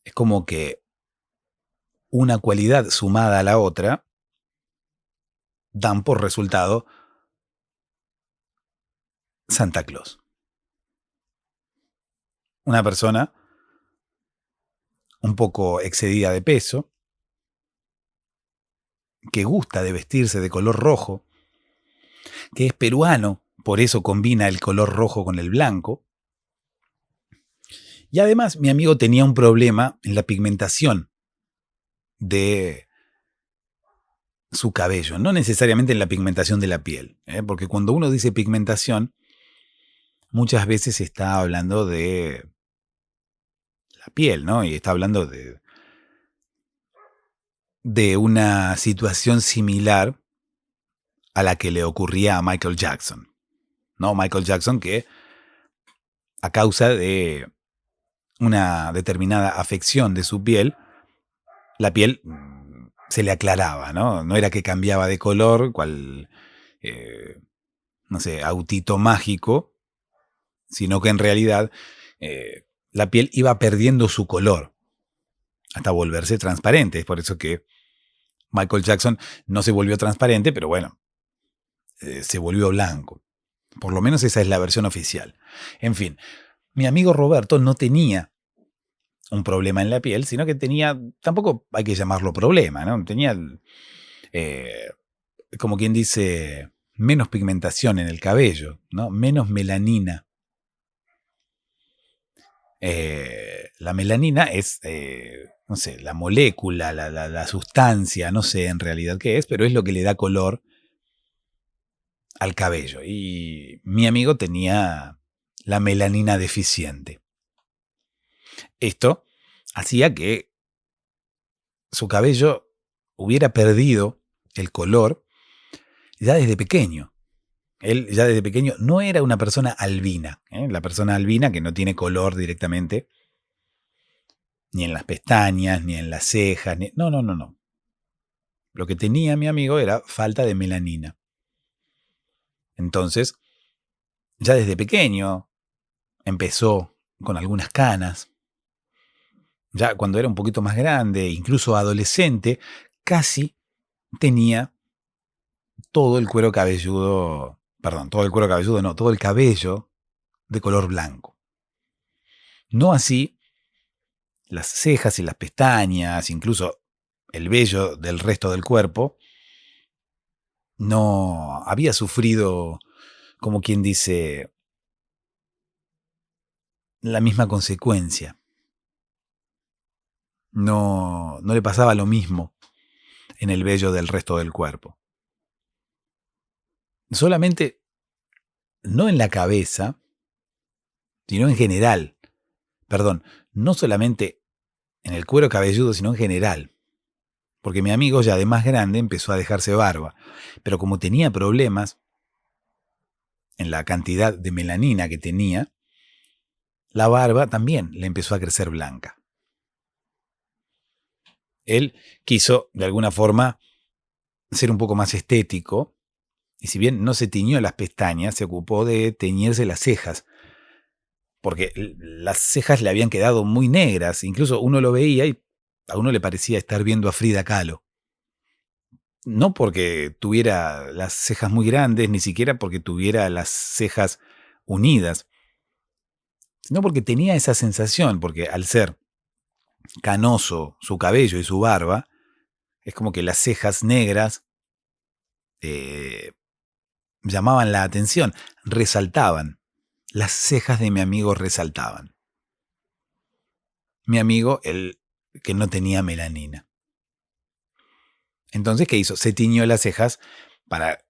Es como que una cualidad sumada a la otra dan por resultado Santa Claus. Una persona un poco excedida de peso, que gusta de vestirse de color rojo, que es peruano, por eso combina el color rojo con el blanco. Y además mi amigo tenía un problema en la pigmentación de su cabello, no necesariamente en la pigmentación de la piel, porque cuando uno dice pigmentación, muchas veces está hablando de la piel, ¿no? Y está hablando de una situación similar a la que le ocurría a Michael Jackson, ¿no? Michael Jackson, que a causa de una determinada afección de su piel, la piel se le aclaraba, ¿no? No era que cambiaba de color, cual, no sé, autito mágico, sino que en realidad la piel iba perdiendo su color hasta volverse transparente. Es por eso que Michael Jackson no se volvió transparente, pero bueno, se volvió blanco. Por lo menos esa es la versión oficial. En fin, mi amigo Roberto no tenía un problema en la piel, sino que tenía, tampoco hay que llamarlo problema, ¿no? Tenía, como quien dice, menos pigmentación en el cabello, ¿no? Menos melanina. La melanina es, no sé, la molécula, la sustancia, no sé en realidad qué es, pero es lo que le da color al cabello. Y mi amigo tenía la melanina deficiente. Esto hacía que su cabello hubiera perdido el color ya desde pequeño. Él ya desde pequeño no era una persona albina. La persona albina que no tiene color directamente, ni en las pestañas, ni en las cejas. No. Lo que tenía mi amigo era falta de melanina. Entonces, ya desde pequeño empezó con algunas canas. Ya cuando era un poquito más grande, incluso adolescente, casi tenía todo el cuero cabelludo, todo el cabello de color blanco. No así las cejas y las pestañas, incluso el vello del resto del cuerpo, no había sufrido como quien dice, la misma consecuencia. No le pasaba lo mismo en el vello del resto del cuerpo. Solamente, no en la cabeza, sino en general. Perdón, no solamente en el cuero cabelludo, sino en general. Porque mi amigo ya de más grande empezó a dejarse barba. Pero como tenía problemas en la cantidad de melanina que tenía, la barba también le empezó a crecer blanca. Él quiso, de alguna forma, ser un poco más estético, y si bien no se tiñó las pestañas, se ocupó de teñirse las cejas, porque las cejas le habían quedado muy negras, incluso uno lo veía y a uno le parecía estar viendo a Frida Kahlo. No porque tuviera las cejas muy grandes, ni siquiera porque tuviera las cejas unidas, sino porque tenía esa sensación, porque al ser canoso su cabello y su barba, es como que las cejas negras llamaban la atención, resaltaban. Las cejas de mi amigo resaltaban. Mi amigo, el que no tenía melanina. Entonces, ¿qué hizo? Se tiñó las cejas para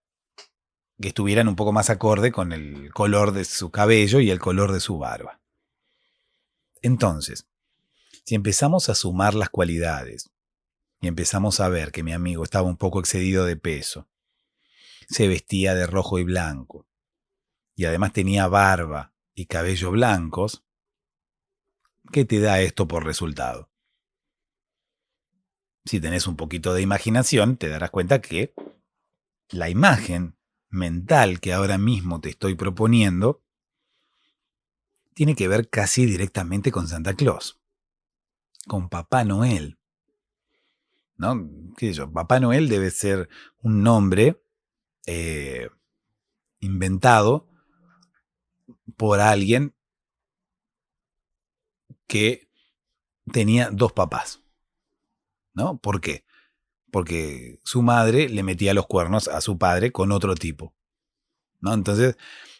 que estuvieran un poco más acorde con el color de su cabello y el color de su barba. Entonces, si empezamos a sumar las cualidades y empezamos a ver que mi amigo estaba un poco excedido de peso, se vestía de rojo y blanco, y además tenía barba y cabello blancos, ¿qué te da esto por resultado? Si tenés un poquito de imaginación, te darás cuenta que la imagen mental que ahora mismo te estoy proponiendo tiene que ver casi directamente con Santa Claus, con Papá Noel. ¿No? ¿Qué sé yo? Papá Noel debe ser un nombre inventado por alguien que tenía dos papás, ¿no? ¿Por qué? Porque su madre le metía los cuernos a su padre con otro tipo, ¿no? Entonces,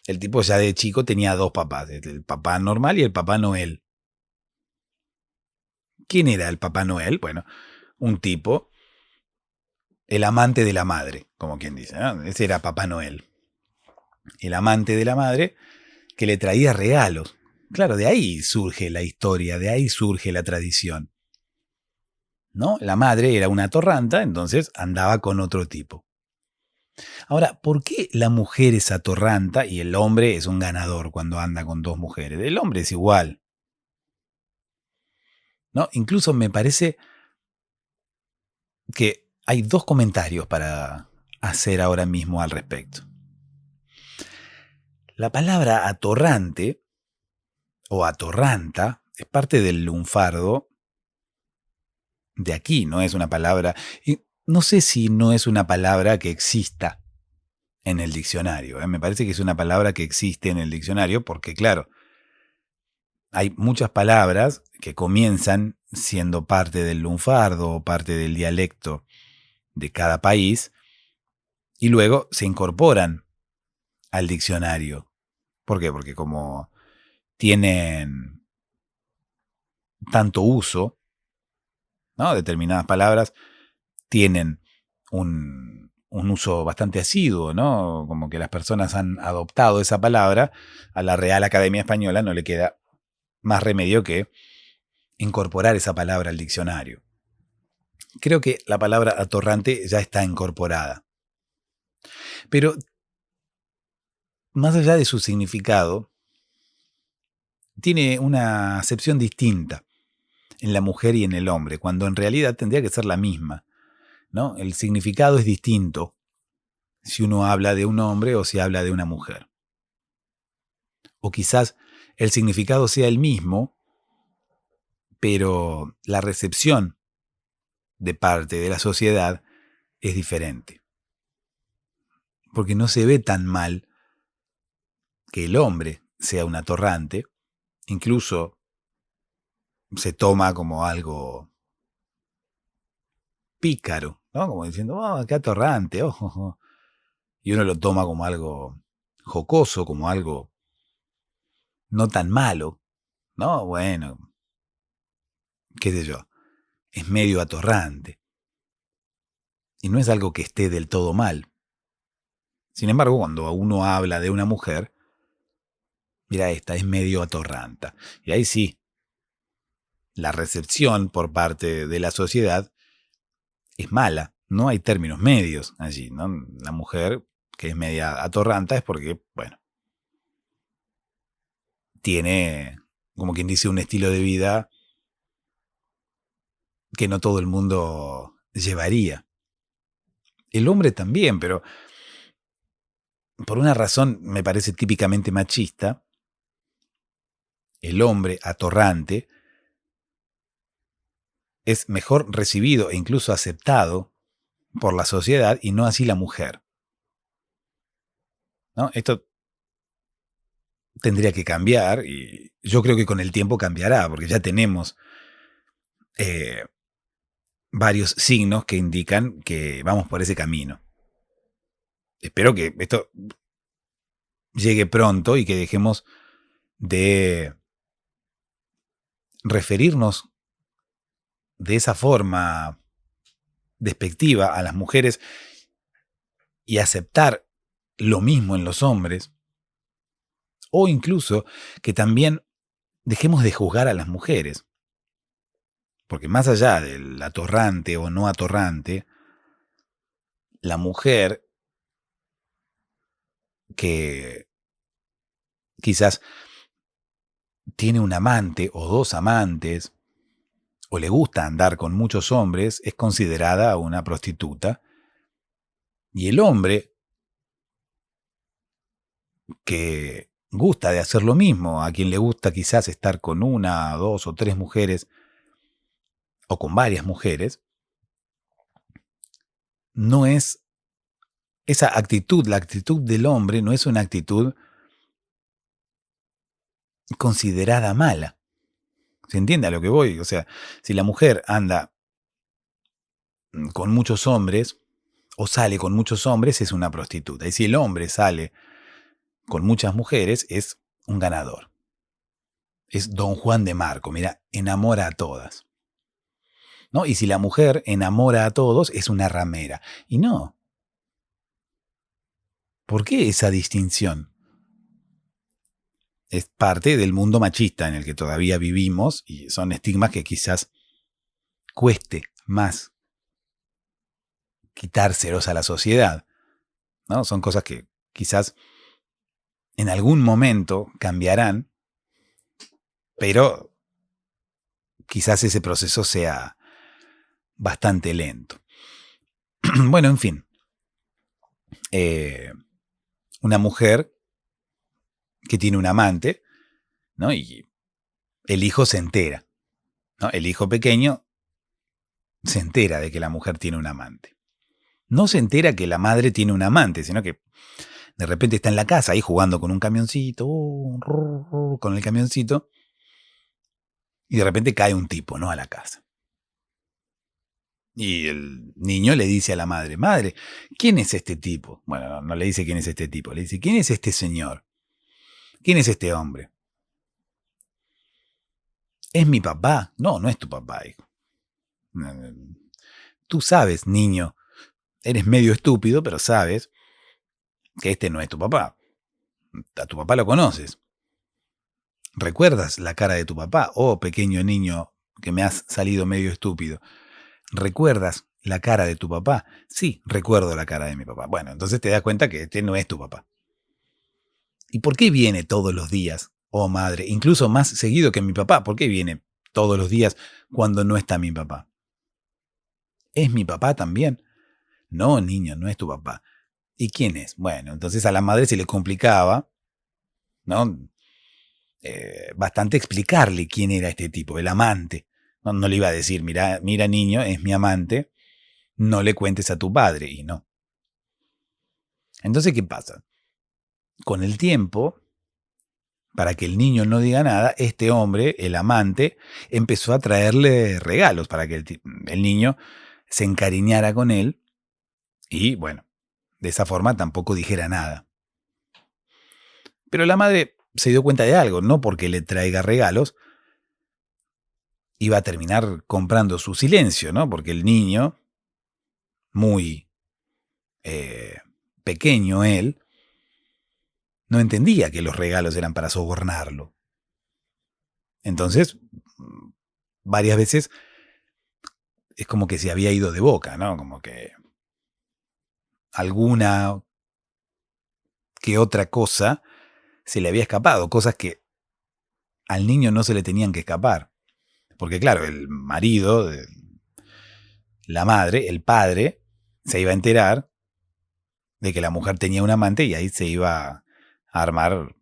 el tipo ya de chico tenía dos papás, el papá normal y el Papá Noel. ¿Quién era el Papá Noel? Bueno, un tipo, el amante de la madre, como quien dice, ¿no? Ese era Papá Noel. El amante de la madre que le traía regalos. Claro, de ahí surge la historia, de ahí surge la tradición. ¿No? La madre era una atorranta, entonces andaba con otro tipo. Ahora, ¿por qué la mujer es atorranta y el hombre es un ganador cuando anda con dos mujeres? El hombre es igual. ¿No? Incluso me parece que hay dos comentarios para hacer ahora mismo al respecto. La palabra atorrante o atorranta es parte del lunfardo de aquí, no es una palabra, y no sé si no es una palabra que exista en el diccionario, ¿eh? Me parece que es una palabra que existe en el diccionario porque, claro, hay muchas palabras que comienzan siendo parte del lunfardo o parte del dialecto de cada país y luego se incorporan al diccionario. ¿Por qué? Porque como tienen tanto uso, ¿no? Determinadas palabras tienen un uso bastante asiduo, ¿no? Como que las personas han adoptado esa palabra, a la Real Academia Española no le queda más remedio que incorporar esa palabra al diccionario. Creo que la palabra atorrante ya está incorporada. Pero más allá de su significado, tiene una acepción distinta en la mujer y en el hombre, cuando en realidad tendría que ser la misma, ¿no? El significado es distinto si uno habla de un hombre o si habla de una mujer. O quizás el significado sea el mismo, pero la recepción de parte de la sociedad es diferente. Porque no se ve tan mal que el hombre sea un atorrante, incluso se toma como algo pícaro, ¿no? Como diciendo, oh, qué atorrante, oh, oh, oh. Y uno lo toma como algo jocoso, como algo no tan malo, ¿no? Bueno, qué sé yo, es medio atorrante. Y no es algo que esté del todo mal. Sin embargo, cuando uno habla de una mujer, mira, esta es medio atorranta. Y ahí sí, la recepción por parte de la sociedad es mala. No hay términos medios allí, ¿no? La mujer que es media atorranta es porque, bueno, tiene, como quien dice, un estilo de vida que no todo el mundo llevaría. El hombre también, pero por una razón me parece típicamente machista, el hombre atorrante es mejor recibido e incluso aceptado por la sociedad y no así la mujer, ¿no? Esto tendría que cambiar y yo creo que con el tiempo cambiará, porque ya tenemos eh, varios signos que indican que vamos por ese camino. Espero que esto llegue pronto y que dejemos de referirnos de esa forma despectiva a las mujeres y aceptar lo mismo en los hombres, o incluso que también dejemos de juzgar a las mujeres, porque más allá del atorrante o no atorrante, la mujer que quizás tiene un amante o dos amantes, o le gusta andar con muchos hombres, es considerada una prostituta, y el hombre que gusta de hacer lo mismo, a quien le gusta quizás estar con una, dos o tres mujeres, o con varias mujeres, no es esa actitud, la actitud del hombre no es una actitud considerada mala. ¿Se entiende a lo que voy? O sea, si la mujer anda con muchos hombres o sale con muchos hombres, es una prostituta. Y si el hombre sale con muchas mujeres, es un ganador. Es Don Juan de Marco, mira, enamora a todas, ¿no? Y si la mujer enamora a todos, es una ramera. Y no. ¿Por qué esa distinción? Es parte del mundo machista en el que todavía vivimos y son estigmas que quizás cueste más quitárselos a la sociedad, ¿no? Son cosas que quizás en algún momento cambiarán, pero quizás ese proceso sea bastante lento. Bueno, en fin. Una mujer que tiene un amante, ¿no? Y el hijo se entera, ¿no? El hijo pequeño se entera de que la mujer tiene un amante. No se entera que la madre tiene un amante, sino que de repente está en la casa ahí jugando con un camioncito, con el camioncito, y de repente cae un tipo, ¿no? A la casa. Y el niño le dice a la madre, madre, ¿quién es este tipo? Bueno, no le dice quién es este tipo, le dice, ¿quién es este señor? ¿Quién es este hombre? ¿Es mi papá? No, no es tu papá, hijo. Tú sabes, niño, eres medio estúpido, pero sabes que este no es tu papá. A tu papá lo conoces. ¿Recuerdas la cara de tu papá? Oh, pequeño niño que me has salido medio estúpido. ¿Recuerdas la cara de tu papá? Sí, recuerdo la cara de mi papá. Bueno, entonces te das cuenta que este no es tu papá. ¿Y por qué viene todos los días? Oh, madre, incluso más seguido que mi papá. ¿Por qué viene todos los días cuando no está mi papá? ¿Es mi papá también? No, niño, no es tu papá. ¿Y quién es? Bueno, entonces a la madre se le complicaba, ¿no? Bastante explicarle quién era este tipo, el amante. No, no le iba a decir, mira, mira niño, es mi amante, no le cuentes a tu padre, y no. Entonces, ¿qué pasa? Con el tiempo, para que el niño no diga nada, este hombre, el amante, empezó a traerle regalos para que el niño se encariñara con él y, bueno, de esa forma tampoco dijera nada. Pero la madre se dio cuenta de algo, no porque le traiga regalos, iba a terminar comprando su silencio, ¿no? Porque el niño, muy pequeño él, no entendía que los regalos eran para sobornarlo. Entonces, varias veces es como que se había ido de boca, ¿no? Como que alguna que otra cosa se le había escapado, cosas que al niño no se le tenían que escapar. Porque claro, el marido, la madre, el padre, se iba a enterar de que la mujer tenía un amante y ahí se iba a armar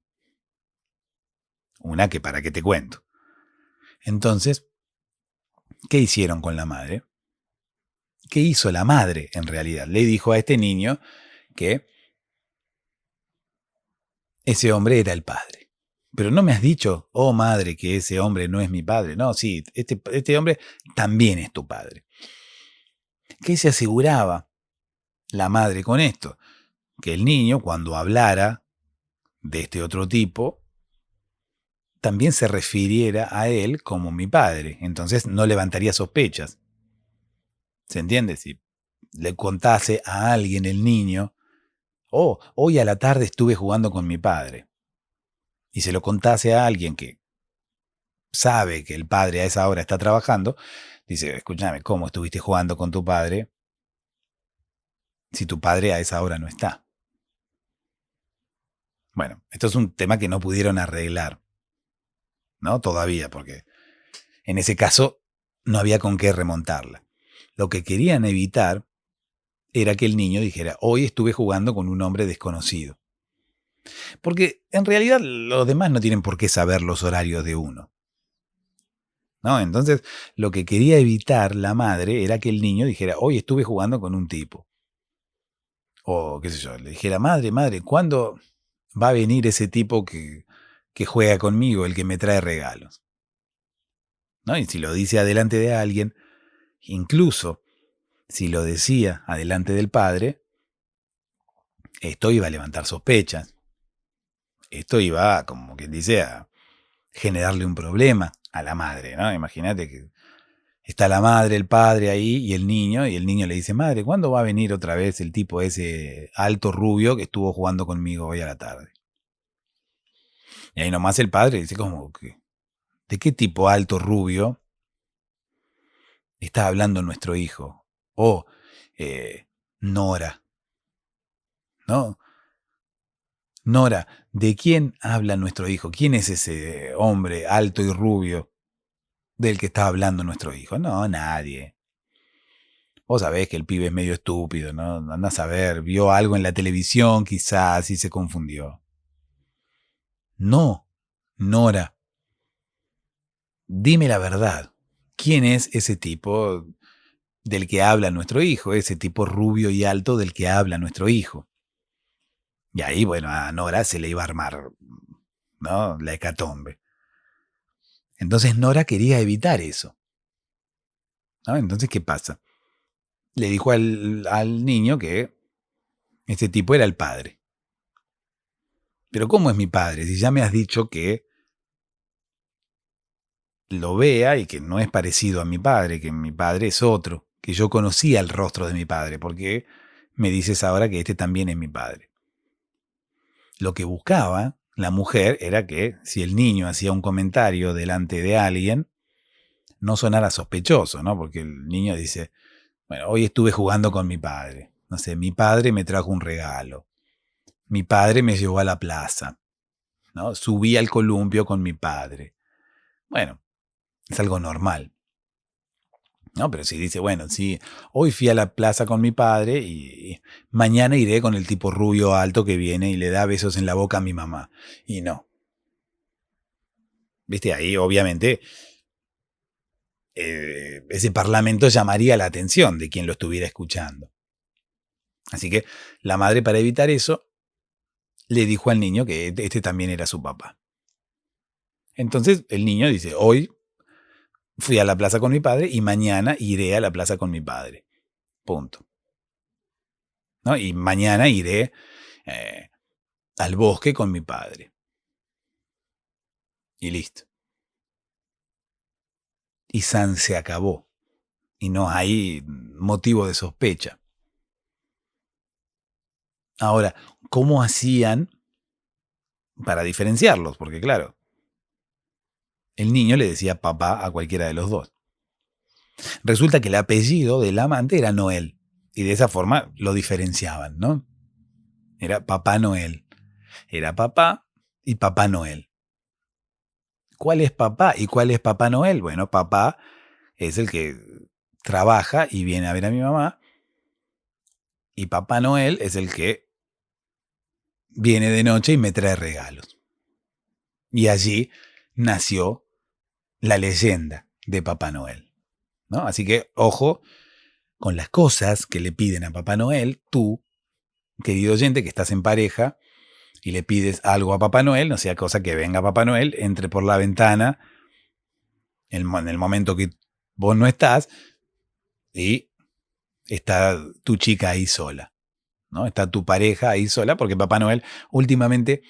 una que para qué te cuento. Entonces, ¿qué hicieron con la madre? ¿Qué hizo la madre en realidad? Le dijo a este niño que ese hombre era el padre. Pero no me has dicho, oh madre, que ese hombre no es mi padre. No, sí, este hombre también es tu padre. ¿Qué se aseguraba la madre con esto? Que el niño, cuando hablara de este otro tipo, también se refiriera a él como mi padre. Entonces no levantaría sospechas. ¿Se entiende? Si le contase a alguien el niño, oh, hoy a la tarde estuve jugando con mi padre, y se lo contase a alguien que sabe que el padre a esa hora está trabajando, dice, escúchame, ¿cómo estuviste jugando con tu padre si tu padre a esa hora no está? Bueno, esto es un tema que no pudieron arreglar, ¿no? Todavía, porque en ese caso no había con qué remontarla. Lo que querían evitar era que el niño dijera, hoy estuve jugando con un hombre desconocido. Porque en realidad los demás no tienen por qué saber los horarios de uno, ¿no? Entonces, lo que quería evitar la madre era que el niño dijera, hoy estuve jugando con un tipo. O qué sé yo, le dijera, madre, ¿cuándo va a venir ese tipo que juega conmigo, el que me trae regalos? ¿No? Y si lo dice adelante de alguien, incluso si lo decía adelante del padre, esto iba a levantar sospechas. Esto iba, como quien dice, a generarle un problema a la madre, ¿no? Imagínate que está la madre, el padre ahí y el niño le dice, madre, ¿cuándo va a venir otra vez el tipo ese alto rubio que estuvo jugando conmigo hoy a la tarde? Y ahí nomás el padre dice como que, ¿de qué tipo alto rubio está hablando nuestro hijo? O Nora, ¿no? Nora, ¿de quién habla nuestro hijo? ¿Quién es ese hombre alto y rubio del que está hablando nuestro hijo? No, nadie. Vos sabés que el pibe es medio estúpido, ¿no? Anda a saber, vio algo en la televisión quizás y se confundió. No, Nora, dime la verdad. ¿Quién es ese tipo del que habla nuestro hijo? Ese tipo rubio y alto del que habla nuestro hijo. Y ahí, bueno, a Nora se le iba a armar, ¿no? La hecatombe. Entonces Nora quería evitar eso, ¿no? Entonces, ¿qué pasa? Le dijo al niño que este tipo era el padre. Pero ¿cómo es mi padre? Si ya me has dicho que lo vea y que no es parecido a mi padre, que mi padre es otro, que yo conocía el rostro de mi padre, porque me dices ahora que este también es mi padre. Lo que buscaba la mujer era que si el niño hacía un comentario delante de alguien, no sonara sospechoso, ¿no? Porque el niño dice, bueno, hoy estuve jugando con mi padre. No sé, mi padre me trajo un regalo. Mi padre me llevó a la plaza, ¿no? Subí al columpio con mi padre. Bueno, es algo normal, ¿no? Pero si dice, bueno, sí, hoy fui a la plaza con mi padre y mañana iré con el tipo rubio alto que viene y le da besos en la boca a mi mamá. Y no. ¿Viste? Ahí obviamente ese parlamento llamaría la atención de quien lo estuviera escuchando. Así que la madre, para evitar eso, le dijo al niño que este también era su papá. Entonces el niño dice, hoy fui a la plaza con mi padre y mañana iré a la plaza con mi padre. Punto. ¿No? Y mañana iré al bosque con mi padre. Y listo. Y San se acabó. Y no hay motivo de sospecha. Ahora, ¿cómo hacían para diferenciarlos? Porque claro, el niño le decía papá a cualquiera de los dos. Resulta que el apellido del amante era Noel. Y de esa forma lo diferenciaban, ¿no? Era Papá Noel. Era papá y Papá Noel. ¿Cuál es papá y cuál es Papá Noel? Bueno, papá es el que trabaja y viene a ver a mi mamá. Y Papá Noel es el que viene de noche y me trae regalos. Y allí nació la leyenda de Papá Noel, ¿no? Así que, ojo con las cosas que le piden a Papá Noel. Tú, querido oyente, que estás en pareja y le pides algo a Papá Noel, no sea cosa que venga Papá Noel, entre por la ventana en el momento que vos no estás y está tu chica ahí sola, ¿no? Está tu pareja ahí sola porque Papá Noel últimamente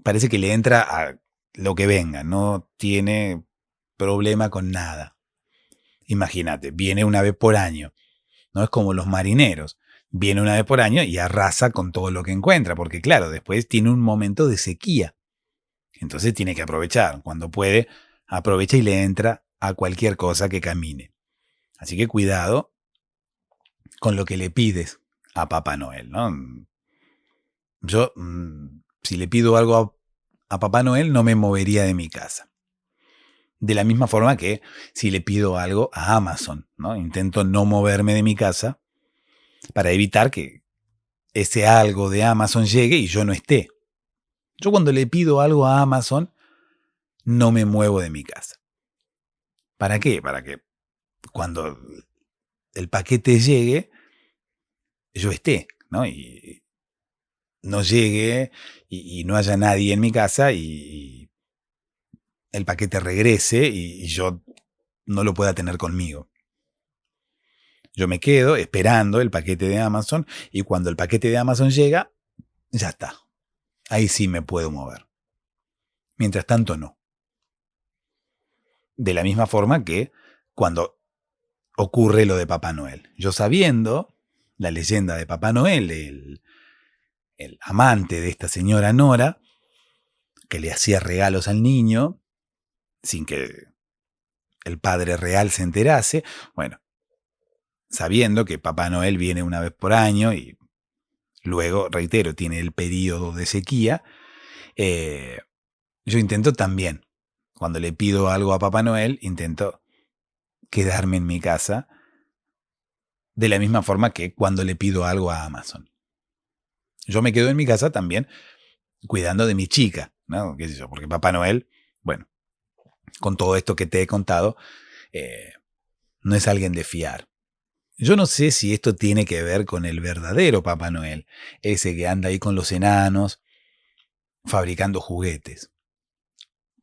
parece que le entra a lo que venga, no tiene problema con nada. Imagínate, viene una vez por año, no es como los marineros, viene una vez por año y arrasa con todo lo que encuentra, porque claro, después tiene un momento de sequía, entonces tiene que aprovechar, cuando puede, aprovecha y le entra a cualquier cosa que camine. Así que cuidado con lo que le pides a Papá Noel, ¿no? Yo, si le pido algo a Papá Noel, no me movería de mi casa. De la misma forma que si le pido algo a Amazon, ¿no? Intento no moverme de mi casa para evitar que ese algo de Amazon llegue y yo no esté. Yo cuando le pido algo a Amazon, no me muevo de mi casa. ¿Para qué? Para que cuando el paquete llegue, yo esté, ¿no? Y no llegue y no haya nadie en mi casa y el paquete regrese y yo no lo pueda tener conmigo. Yo me quedo esperando el paquete de Amazon y cuando el paquete de Amazon llega, ya está. Ahí sí me puedo mover. Mientras tanto, no. De la misma forma que cuando ocurre lo de Papá Noel. Yo sabiendo la leyenda de Papá Noel, el amante de esta señora Nora, que le hacía regalos al niño sin que el padre real se enterase, bueno, sabiendo que Papá Noel viene una vez por año y luego, reitero, tiene el periodo de sequía, yo intento también, cuando le pido algo a Papá Noel, intento quedarme en mi casa de la misma forma que cuando le pido algo a Amazon. Yo me quedo en mi casa también cuidando de mi chica, ¿no? ¿Qué sé yo? Porque Papá Noel, bueno, con todo esto que te he contado, no es alguien de fiar. Yo no sé si esto tiene que ver con el verdadero Papá Noel, ese que anda ahí con los enanos, fabricando juguetes.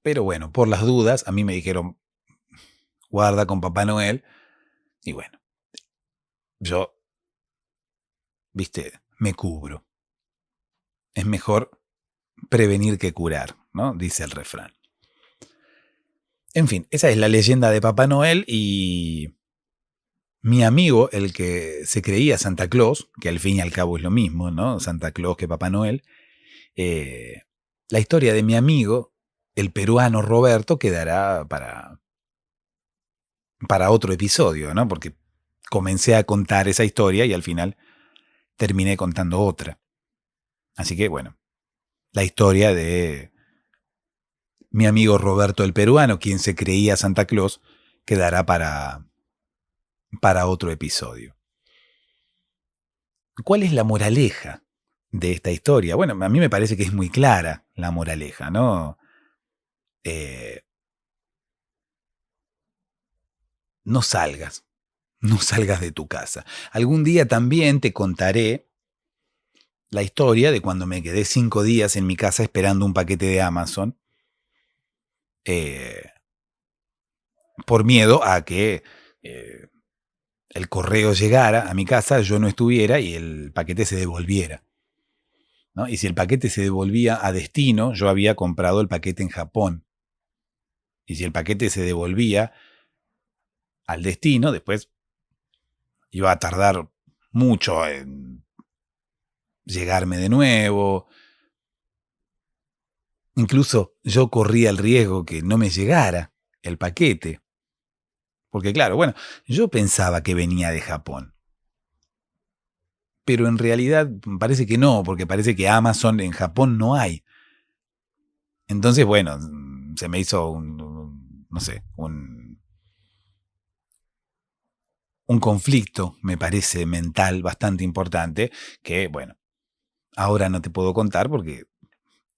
Pero bueno, por las dudas, a mí me dijeron, guarda con Papá Noel, y bueno, yo, viste, me cubro. Es mejor prevenir que curar, ¿no? Dice el refrán. En fin, esa es la leyenda de Papá Noel y mi amigo, el que se creía Santa Claus, que al fin y al cabo es lo mismo, ¿no? Santa Claus que Papá Noel. La historia de mi amigo, el peruano Roberto, quedará para otro episodio, ¿no? Porque comencé a contar esa historia y al final terminé contando otra. Así que, bueno, la historia de mi amigo Roberto el peruano, quien se creía Santa Claus, quedará para otro episodio. ¿Cuál es la moraleja de esta historia? Bueno, a mí me parece que es muy clara la moraleja, ¿no? No salgas de tu casa. Algún día también te contaré la historia de cuando me quedé 5 días en mi casa esperando un paquete de Amazon por miedo a que el correo llegara a mi casa, yo no estuviera y el paquete se devolviera, ¿no? Y si el paquete se devolvía a destino, yo había comprado el paquete en Japón. Y si el paquete se devolvía al destino, después iba a tardar mucho en llegarme de nuevo. Incluso yo corría el riesgo que no me llegara el paquete. Porque claro, bueno, yo pensaba que venía de Japón. Pero en realidad parece que no, porque parece que Amazon en Japón no hay. Entonces, bueno, se me hizo no sé, un conflicto, me parece, mental bastante importante, que, bueno, ahora no te puedo contar porque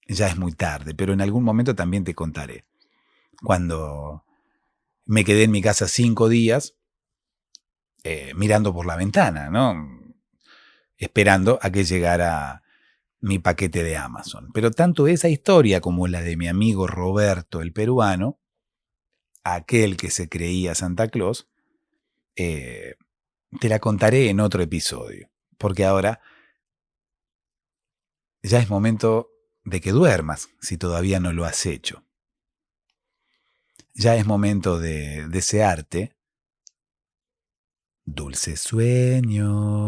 ya es muy tarde, pero en algún momento también te contaré. Cuando me quedé en mi casa 5 días, mirando por la ventana, ¿no? Esperando a que llegara mi paquete de Amazon. Pero tanto esa historia como la de mi amigo Roberto, el peruano, aquel que se creía Santa Claus, te la contaré en otro episodio, porque ahora ya es momento de que duermas, si todavía no lo has hecho. Ya es momento de desearte dulces sueños.